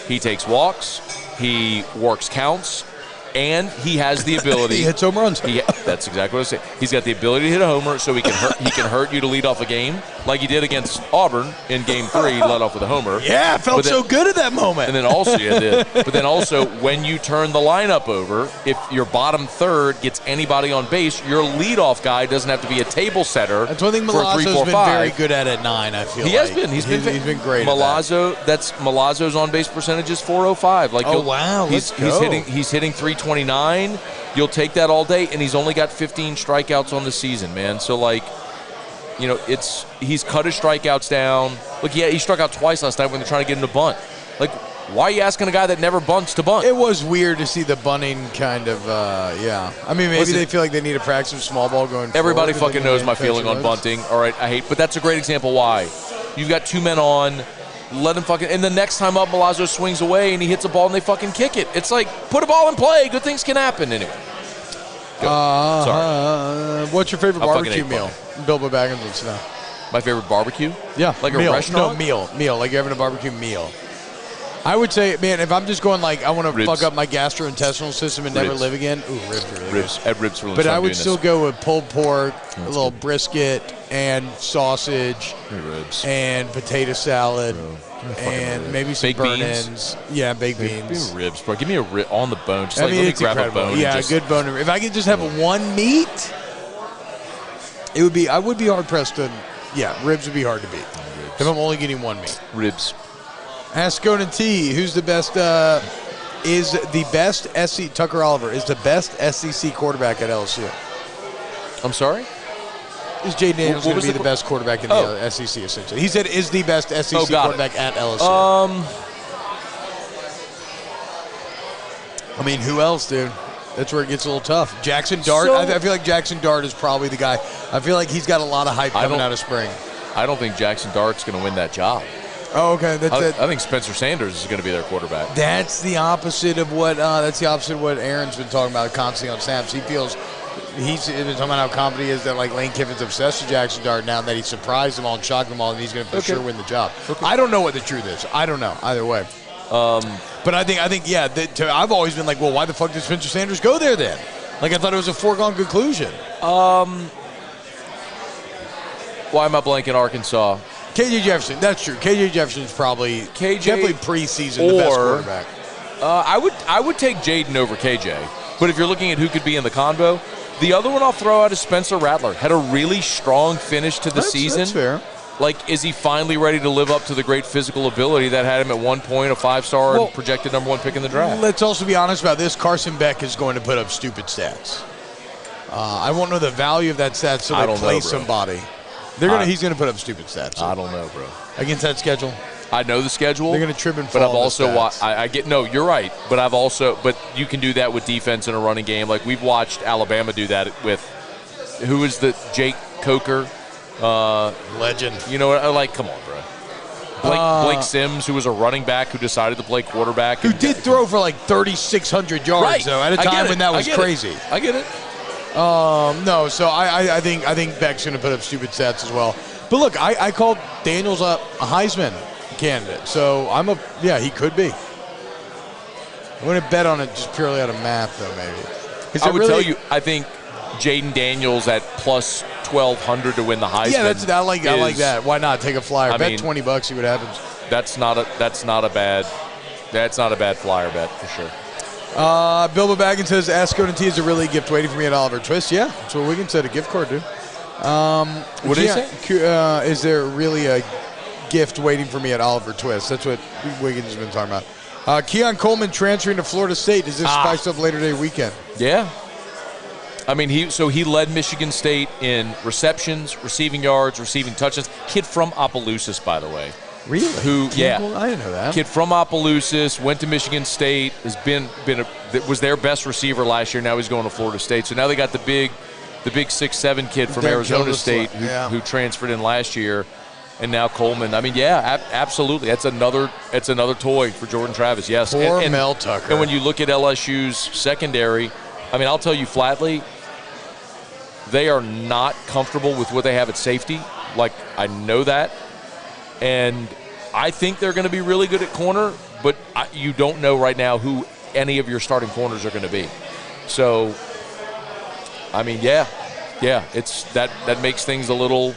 He takes walks. He works counts. And he has the ability. He hits home runs. That's exactly what I was saying. He's got the ability to hit a homer, so he can hurt you to lead off a game, like he did against Auburn in Game 3. He led off with a homer. Yeah, felt so good at that moment. And then also, But then also, when you turn the lineup over, if your bottom third gets anybody on base, your leadoff guy doesn't have to be a table setter. That's one thing Milazzo's been very good at 9. I feel he has been. He's been great. Milazzo's on base percentage is .405. He's hitting 329. You'll take that all day, and he's only got 15 strikeouts on the season, man. So, he's cut his strikeouts down. Look, he struck out twice last night when they're trying to get him to bunt. Why are you asking a guy that never bunts to bunt? It was weird to see the bunting kind of, yeah. I mean, maybe they feel like they need to practice some small ball going forward. Everybody fucking knows my feeling on bunting. All right, but that's a great example why. You've got 2 men on. Let him fucking, and the next time up, Milazzo swings away and he hits a ball and they fucking kick it. It's put a ball in play. Good things can happen anyway. Sorry. What's your favorite barbecue meal? Bilbo Baggins wants to know. My favorite barbecue? Yeah. Like meal. A restaurant? No, meal. Like you're having a barbecue meal. I would say, man, if I'm just going I want to fuck up my gastrointestinal system and never live again. Ooh, ribs are really good. Ribs for lunch. But I would still go with pulled pork, a little brisket. and sausage Ribs. and potato salad and ribs. maybe some Baked burnt beans? ends. Yeah, baked beans. Give me ribs, bro. Give me a rib on the bone. Just I like, mean, let me it's grab incredible. a bone. Yeah, and just, good bone. If I could just have one meat, it would be. I would be hard pressed to. Yeah, ribs would be hard to beat. If I'm only getting one meat. Ribs. Ask Scone T, who's the best? Is the best SEC Tucker Oliver is the best SEC quarterback at LSU? I'm sorry? Is Jaden Daniels What going was to be the the best quarterback in the SEC, essentially? He said is the best SEC quarterback at LSU. I mean, who else, dude? That's where it gets a little tough. Jackson Dart. I feel like Jackson Dart is probably the guy. I feel like he's got a lot of hype coming out of spring. I don't think Jackson Dart's going to win that job. Oh, okay. I think Spencer Sanders is going to be their quarterback. That's the opposite of what. That's the opposite of what Aaron's been talking about constantly on snaps. He feels he's been talking about how confident he is that like Lane Kiffin's obsessed with Jackson Dart now, and that he surprised them all and shocked them all, and he's going to for sure win the job. Okay. I don't know what the truth is. I don't know either way. But I think yeah. I've always been like, well, why the fuck did Spencer Sanders go there then? Like I thought it was a foregone conclusion. Why am I blanking Arkansas? KJ Jefferson. That's true. KJ Jefferson's probably definitely preseason the best quarterback. I would take Jaden over KJ. But if you're looking at who could be in the combo, the other one I'll throw out is Spencer Rattler. Had a really strong finish to the season. That's fair. Like, is he finally ready to live up to the great physical ability that had him at one point a 5-star and projected number 1 pick in the draft? Let's also be honest about this. Carson Beck is going to put up stupid stats. I won't know the value of that stat, so they play somebody. He's going to put up stupid stats. I don't know, bro. Against that schedule? I know the schedule. They're going to trip and fall. But I've also I get no. You're right. But you can do that with defense in a running game. Like we've watched Alabama do that with who is the Jake Coker legend. You know, like come on, bro. Blake Sims, who was a running back who decided to play quarterback, who did throw for like 3,600 yards though at a time when that was crazy. I get it. No, so I think Beck's going to put up stupid stats as well. But look, I called Daniels a Heisman candidate, so he could be. I'm going to bet on it just purely out of math, though, maybe. I would tell you, I think Jaden Daniels at plus 1,200 to win the Heisman. Yeah, I like that. Why not take a flyer? Bet $20, see what happens. That's not a bad flyer bet for sure. Bilbo Baggins says, ask Scone T is a really gift waiting for me at Oliver Twist. Yeah, that's what Wiggins said, a gift card, dude. What did he say? Is there really a gift waiting for me at Oliver Twist? That's what Wiggins has been talking about. Keon Coleman transferring to Florida State. Does this spice up Labor Day weekend? Yeah. I mean, he led Michigan State in receptions, receiving yards, receiving touchdowns. Kid from Opelousas, by the way. Really? I didn't know that. Kid from Opelousas, went to Michigan State, was their best receiver last year. Now he's going to Florida State. So now they got the big 6'7" kid from Arizona State who transferred in last year, and now Coleman. I mean, yeah, absolutely. That's another toy for Jordan Travis. Yes. Poor Mel Tucker. And when you look at LSU's secondary, I mean, I'll tell you flatly, they are not comfortable with what they have at safety. Like, I know that. And I think they're going to be really good at corner, but you don't know right now who any of your starting corners are going to be. So, I mean, yeah, it's that makes things a little.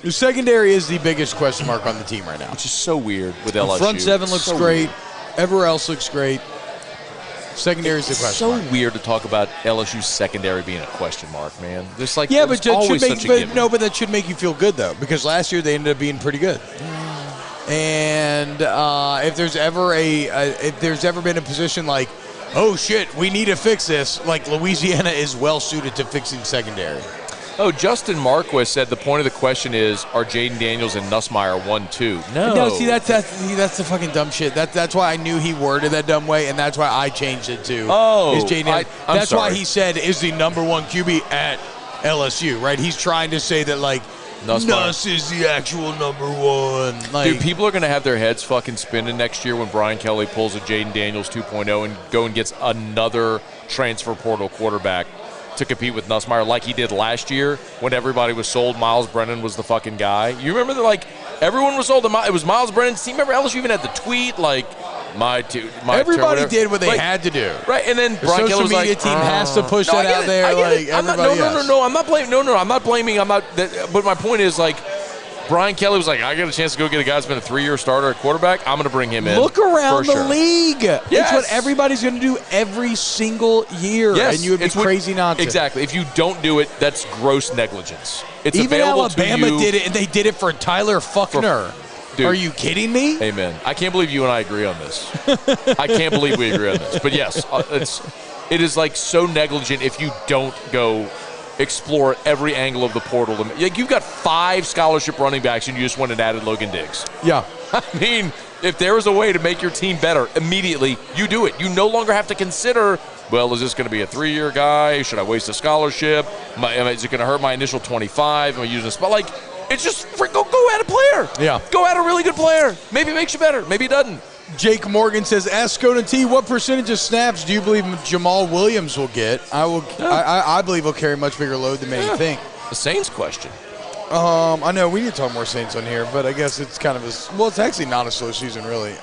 The secondary is the biggest question mark on the team right now, which is so weird with LSU. The front seven looks great. Everywhere else looks great. Secondary is the question mark. It's so weird to talk about LSU's secondary being a question mark, man. There's like but that should make you feel good though, because last year they ended up being pretty good. And if there's ever been a position like, oh shit, we need to fix this, like Louisiana is well suited to fixing secondary. Oh, Justin Marquis said the point of the question is, are Jaden Daniels and Nussmeier 1-2? No, see that's the fucking dumb shit. That's why I knew he worded that dumb way, and that's why I changed it to. Oh, is Jaden Daniels. That's why he said is the number 1 QB at LSU, right? He's trying to say that like Nuss is the actual number 1. Like, dude, people are going to have their heads fucking spinning next year when Brian Kelly pulls a Jaden Daniels 2.0 and go and gets another transfer portal quarterback to compete with Nussmeier like he did last year when everybody was sold Miles Brennan was the fucking guy. You remember that, like, everyone was sold to it was Miles Brennan's team. Remember LSU even had the tweet, like, Everybody did what they had to do. Right, and then Brian Kelly was social media team has to push that out there. I'm not blaming. But my point is, like, Brian Kelly was like, I got a chance to go get a guy that's been a 3-year starter at quarterback. I'm going to bring him in. Look around the league. Yes. It's what everybody's going to do every single year. Yes. And you would be crazy not to. Exactly. If you don't do it, that's gross negligence. It's Even available Alabama to you. did it, and they did it for Tyler Fuckner. Dude. Are you kidding me? Amen. I can't believe you and I agree on this. I can't believe we agree on this. But yes, it is like so negligent if you don't go explore every angle of the portal. Like, you've got 5 scholarship running backs, and you just went and added Logan Diggs. Yeah. I mean, if there was a way to make your team better immediately, you do it. You no longer have to consider, well, is this going to be a 3-year guy? Should I waste a scholarship? Is it going to hurt my initial 25? Am I using a spot? Like, it's just go add a player. Yeah. Go add a really good player. Maybe it makes you better. Maybe it doesn't. Jake Morgan says, ask Scone T, what percentage of snaps do you believe Jamal Williams will get? I believe he'll carry a much bigger load than many think. The Saints question. I know we need to talk more Saints on here, but I guess it's kind of it's actually not a slow season, really.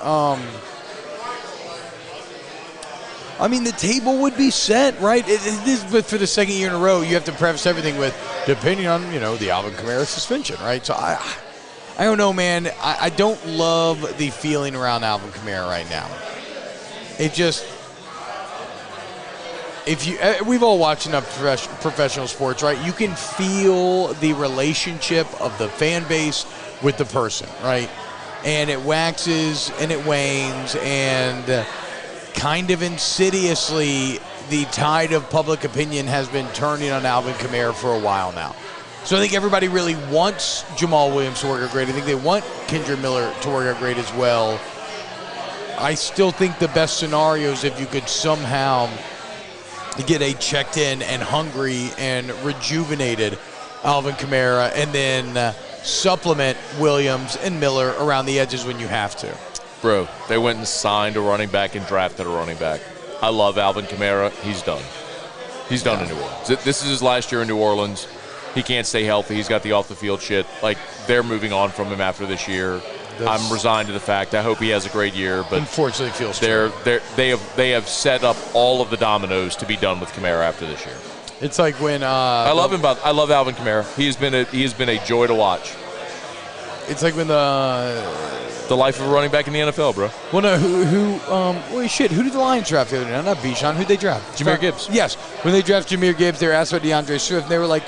I mean, the table would be set, right? But for the second year in a row, you have to preface everything with, depending on, the Alvin Kamara suspension, right? So I don't know, man. I don't love the feeling around Alvin Kamara right now. It just, we've all watched enough professional sports, right? You can feel the relationship of the fan base with the person, right? And it waxes and it wanes, and kind of insidiously, the tide of public opinion has been turning on Alvin Kamara for a while now. So I think everybody really wants Jamal Williams to work out great. I think they want Kendra Miller to work out great as well. I still think the best scenario is if you could somehow get a checked in and hungry and rejuvenated Alvin Kamara, and then supplement Williams and Miller around the edges when you have to. Bro, they went and signed a running back and drafted a running back. I love Alvin Kamara. He's done. He's done in New Orleans. This is his last year in New Orleans. He can't stay healthy. He's got the off-the-field shit. Like, they're moving on from him after this year. I'm resigned to the fact. I hope he has a great year, but unfortunately feels they have set up all of the dominoes to be done with Kamara after this year. It's like when I love Alvin Kamara. He has been a joy to watch. It's like when the life of a running back in the NFL, bro. Well, no, who did the Lions draft the other day? Not Bijan. Who'd they draft? Jameer Gibbs. Yes. When they drafted Jameer Gibbs, they were asked about DeAndre Swift, and they were like,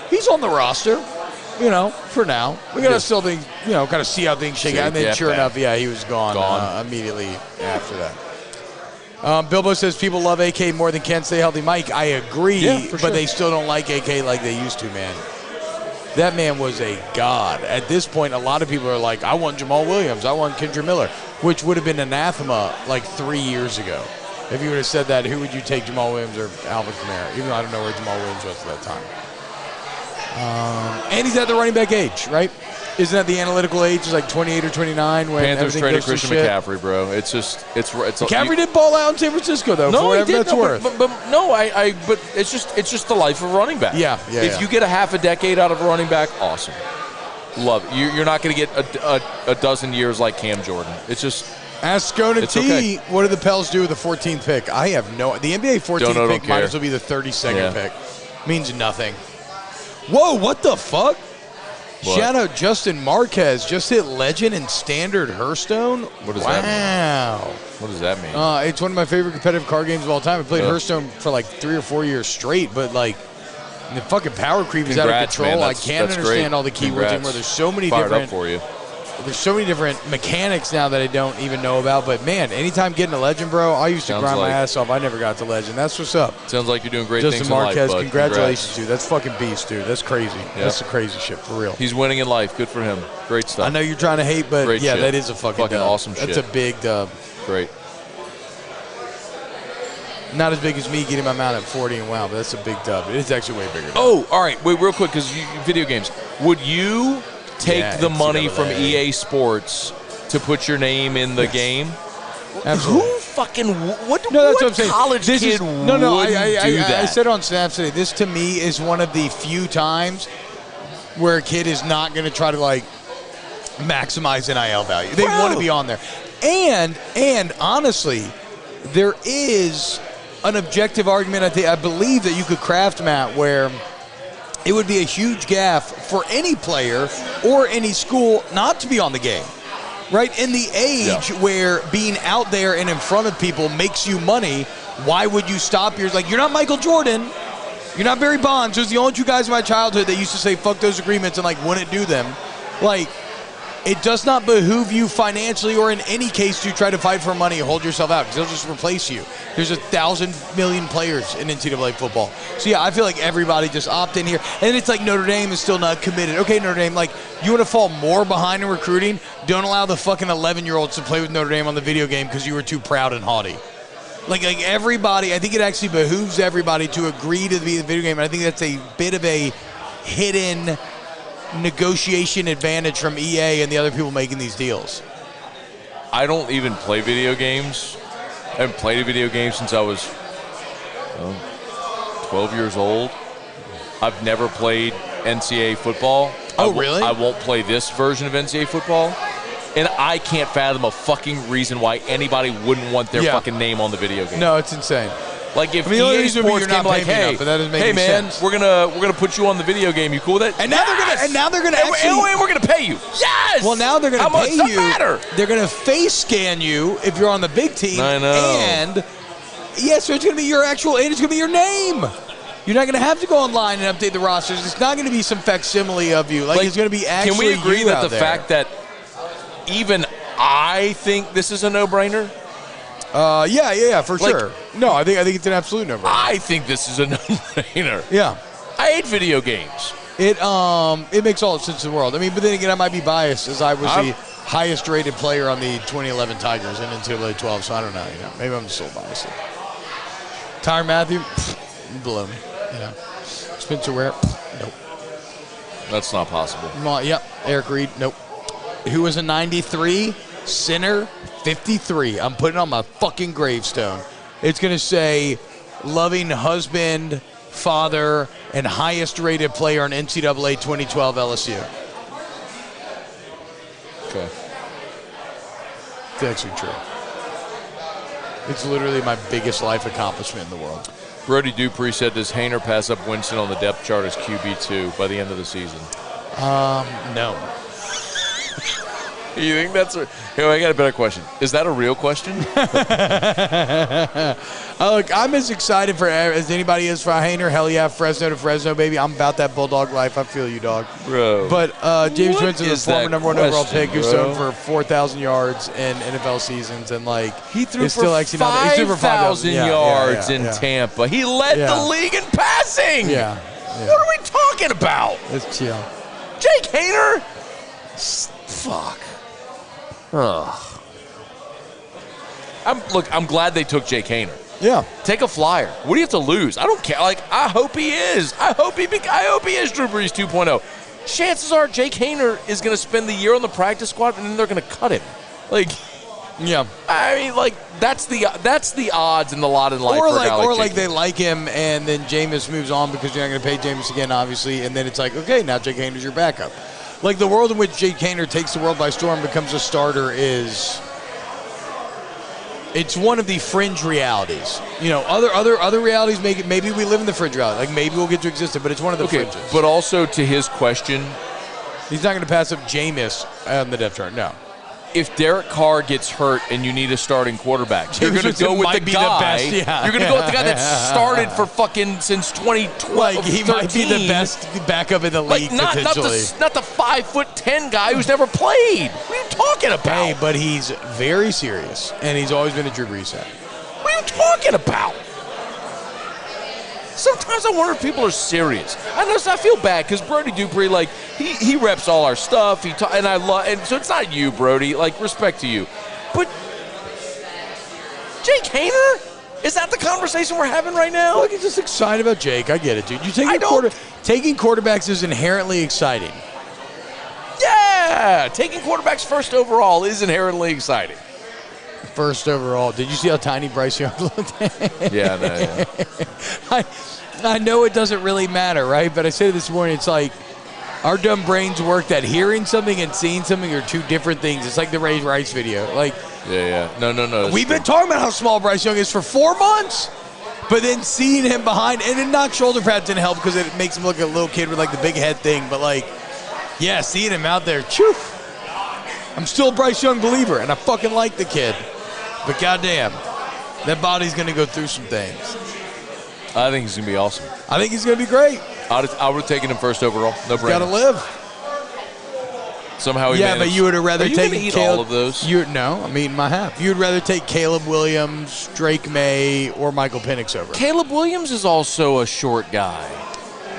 he's on the roster, for now. We got to still think, kind of see how things shake out. And then sure enough, he was gone. Immediately after that. Bilbo says people love AK more than Ken. Stay healthy, Mike. I agree, but they still don't like AK like they used to, man. That man was a god. At this point, a lot of people are like, I want Jamal Williams. I want Kendra Miller, which would have been anathema like 3 years ago. If you would have said that, who would you take, Jamal Williams or Alvin Kamara? Even though I don't know where Jamal Williams was at that time. And he's at the running back age, right? Isn't that the analytical age? It's like 28 or 29 when Panthers traded Christian McCaffrey, bro. It's McCaffrey did ball out in San Francisco though. No, for he did. That's worth. But it's just the life of a running back. Yeah. If you get a half a decade out of a running back, awesome. Love it. You're not going to get a dozen years like Cam Jordan. It's just. Ask Scone T, what do the Pels do with the 14th pick? I have no. The NBA 14th pick might as well be the 32nd pick. Means nothing. Whoa! What the fuck? What? Shout out Justin Marquez, just hit legend in standard Hearthstone. What does that mean? What does that mean? It's one of my favorite competitive card games of all time. I played Hearthstone for like 3 or 4 years straight, but like the fucking power creep is out of control. Man, I can't understand all the keywords anymore. There's so many different. Up for you. There's so many different mechanics now that I don't even know about. But man, anytime getting a legend, bro, I used to grind my ass off. I never got to legend. That's what's up. Sounds like you're doing great Justin things Marquez, in life, bud. congratulations, dude. That's fucking beast, dude. That's crazy. Yep. That's the crazy shit for real. He's winning in life. Good for him. Great stuff. I know you're trying to hate, but great shit. That is a fucking dub. Awesome shit. That's a big dub. Great. Not as big as me getting my mount at 40 and wow, but that's a big dub. It is actually way bigger. Oh, all right. Wait, real quick, because video games. Would you take the money from EA Sports to put your name in the game? Absolutely. Who fucking what? No, that's what I'm saying. College this kid is, wouldn't do that? I said on Snap today. This to me is one of the few times where a kid is not going to try to like maximize NIL value. They want to be on there. And honestly, there is an objective argument I believe that you could craft, Matt, where it would be a huge gaffe for any player or any school not to be on the game. Right? In the age where being out there and in front of people makes you money, why would you stop yours? Like, you're not Michael Jordan. You're not Barry Bonds. Those are the only two guys in my childhood that used to say, fuck those agreements and, like, wouldn't do them. Like, it does not behoove you financially or in any case to try to fight for money and hold yourself out because they'll just replace you. There's 1,000 million players in NCAA football. So, yeah, I feel like everybody just opt in here. And it's like Notre Dame is still not committed. Okay, Notre Dame, like, you want to fall more behind in recruiting? Don't allow the fucking 11-year-olds to play with Notre Dame on the video game because you were too proud and haughty. Like everybody, I think it actually behooves everybody to agree to be the video game. And I think that's a bit of a hidden negotiation advantage from EA and the other people making these deals. I don't even play video games. I haven't played a video game since I was 12 years old. I've never played NCAA football. Oh, really? I won't play this version of NCAA football. And I can't fathom a fucking reason why anybody wouldn't want their fucking name on the video game. No, it's insane. Like if EA Sports came like, hey, man, we're gonna put you on the video game. You cool with that? And now they're gonna actually, and we're gonna pay you. Yes. Well, now they're gonna pay you. Matter? They're gonna face scan you if you're on the big team. I know. And so it's gonna be your actual, and it's gonna be your name. You're not gonna have to go online and update the rosters. It's not gonna be some facsimile of you. Like it's gonna be actually. Can we agree you that out the fact that even I think this is a no-brainer? Yeah, for sure. No, I think it's an absolute no-brainer. I think this is a no-brainer. Yeah. I hate video games. It makes all the sense in the world. I mean, but then again, I might be biased as I was the highest-rated player on the 2011 Tigers in NCAA 12, so I don't know. Maybe I'm just so biased. Tyrann Mathieu, blow me. Spencer Ware, nope. That's not possible. Yep. Eric Reed, nope. Who was a 93? Center, 53. I'm putting it on my fucking gravestone. It's going to say loving husband, father, and highest-rated player in NCAA 2012 LSU. Okay. It's actually true. It's literally my biggest life accomplishment in the world. Brody Dupree said, does Haener pass up Winston on the depth chart as QB2 by the end of the season? No. You think that's a... Here, I got a better question. Is that a real question? Look, I'm as excited for as anybody is for Haener. Hell yeah, Fresno to Fresno, baby. I'm about that Bulldog life. I feel you, dog. Bro. But James Winston is the former number one overall pick who's thrown for 4,000 yards in NFL seasons. And, like, he threw for 5,000 yards in Tampa. He led the league in passing. Yeah. What are we talking about? Let's chill. Jake Haener? Fuck. Ugh. I'm glad they took Jake Haener. Yeah. Take a flyer. What do you have to lose? I don't care. Like, I hope he is. I hope he is Drew Brees 2.0. Chances are Jake Haener is going to spend the year on the practice squad and then they're going to cut him. Like, yeah. I mean, like, that's the odds in the lot in life. Or like they like him and then Jameis moves on because you're not going to pay Jameis again, obviously, and then it's like, okay, now Jake Haener's your backup. Like, the world in which Jake Haener takes the world by storm, becomes a starter it's one of the fringe realities. Other realities make it, maybe we live in the fringe reality. Like, maybe we'll get to exist, but it's one of the fringes. But also to his question, he's not going to pass up Jameis on the depth chart, no. If Derek Carr gets hurt and you need a starting quarterback, you're going to go with the guy. You're going to go with the guy that started for fucking since 2012. Like, he might be the best backup in the league, potentially. Not the 5'10" guy who's never played. What are you talking about? Hey, but he's very serious, and he's always been a Drew Brees fan. What are you talking about? Sometimes I wonder if people are serious. I feel bad because Brody Dupree, like, he reps all our stuff. And so it's not you, Brody. Like, respect to you, but Jake Haener, is that the conversation we're having right now? Look, he's just excited about Jake. I get it, dude. Taking quarterbacks is inherently exciting. Yeah, taking quarterbacks first overall is inherently exciting. First overall. Did you see how tiny Bryce Young looked? Yeah, no. I know it doesn't really matter, right? But I said this morning, it's like, Our dumb brains work that hearing something and seeing something are two different things. It's like the Ray Rice video. Like, Yeah. No. we've been talking about how small Bryce Young is for 4 months. But then seeing him behind, and then not shoulder pads didn't help because it makes him look like a little kid with like the big head thing. But like, yeah, seeing him out there, chew. I'm still a Bryce Young believer, and I fucking like the kid. But goddamn, that body's gonna go through some things. I think he's gonna be awesome. I think he's gonna be great. I would have taken him first overall. No brainer. Gotta live. Somehow he Yeah, managed. but you would have rather Are you taken gonna eat Caleb. all of those? No, I'm eating my half. You'd rather take Caleb Williams, Drake May, or Michael Penix over. Caleb Williams is also a short guy.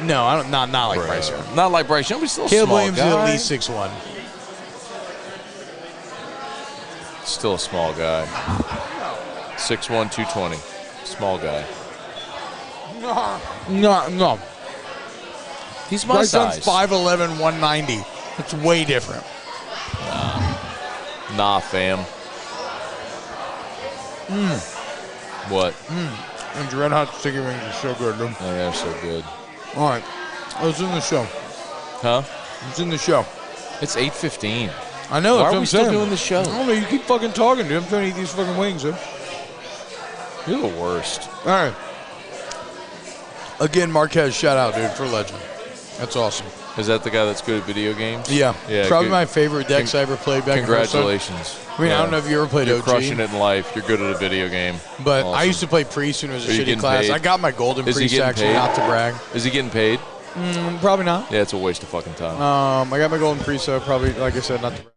No, I don't. Not like Bryce Young. Not like Bryce Young, but he's still a Caleb small Williams guy. is at least 6'1". Still a small guy. 6'1", 220. Small guy. No. He's my Bryce Young's size. 5'11", 190. It's way different. Nah, fam. What? And Red Hot sticky wings are so good, dude. Oh, they're so good. All right. It's in the show. Huh? It's in the show. It's 8:15. I know. Why That's are what we I'm still saying. doing the show? I don't know. You keep fucking talking, dude. I'm trying to eat these fucking wings, dude. You're the worst. All right. Again, Marquez, shout out, dude, for legend. That's awesome. Is that the guy that's good at video games? Yeah. Probably good. my favorite decks I ever played back in Congratulations. I mean, I don't know if you ever played You're OG. crushing it in life. You're good at a video game. But I Awesome. used to play Priest when it was a Are you shitty getting class. paid? I got my golden Is he Priest, getting actually, paid? not to brag. Is he getting paid? Probably not. Yeah, it's a waste of fucking time. I got my golden Priest, so probably, like I said, not to brag.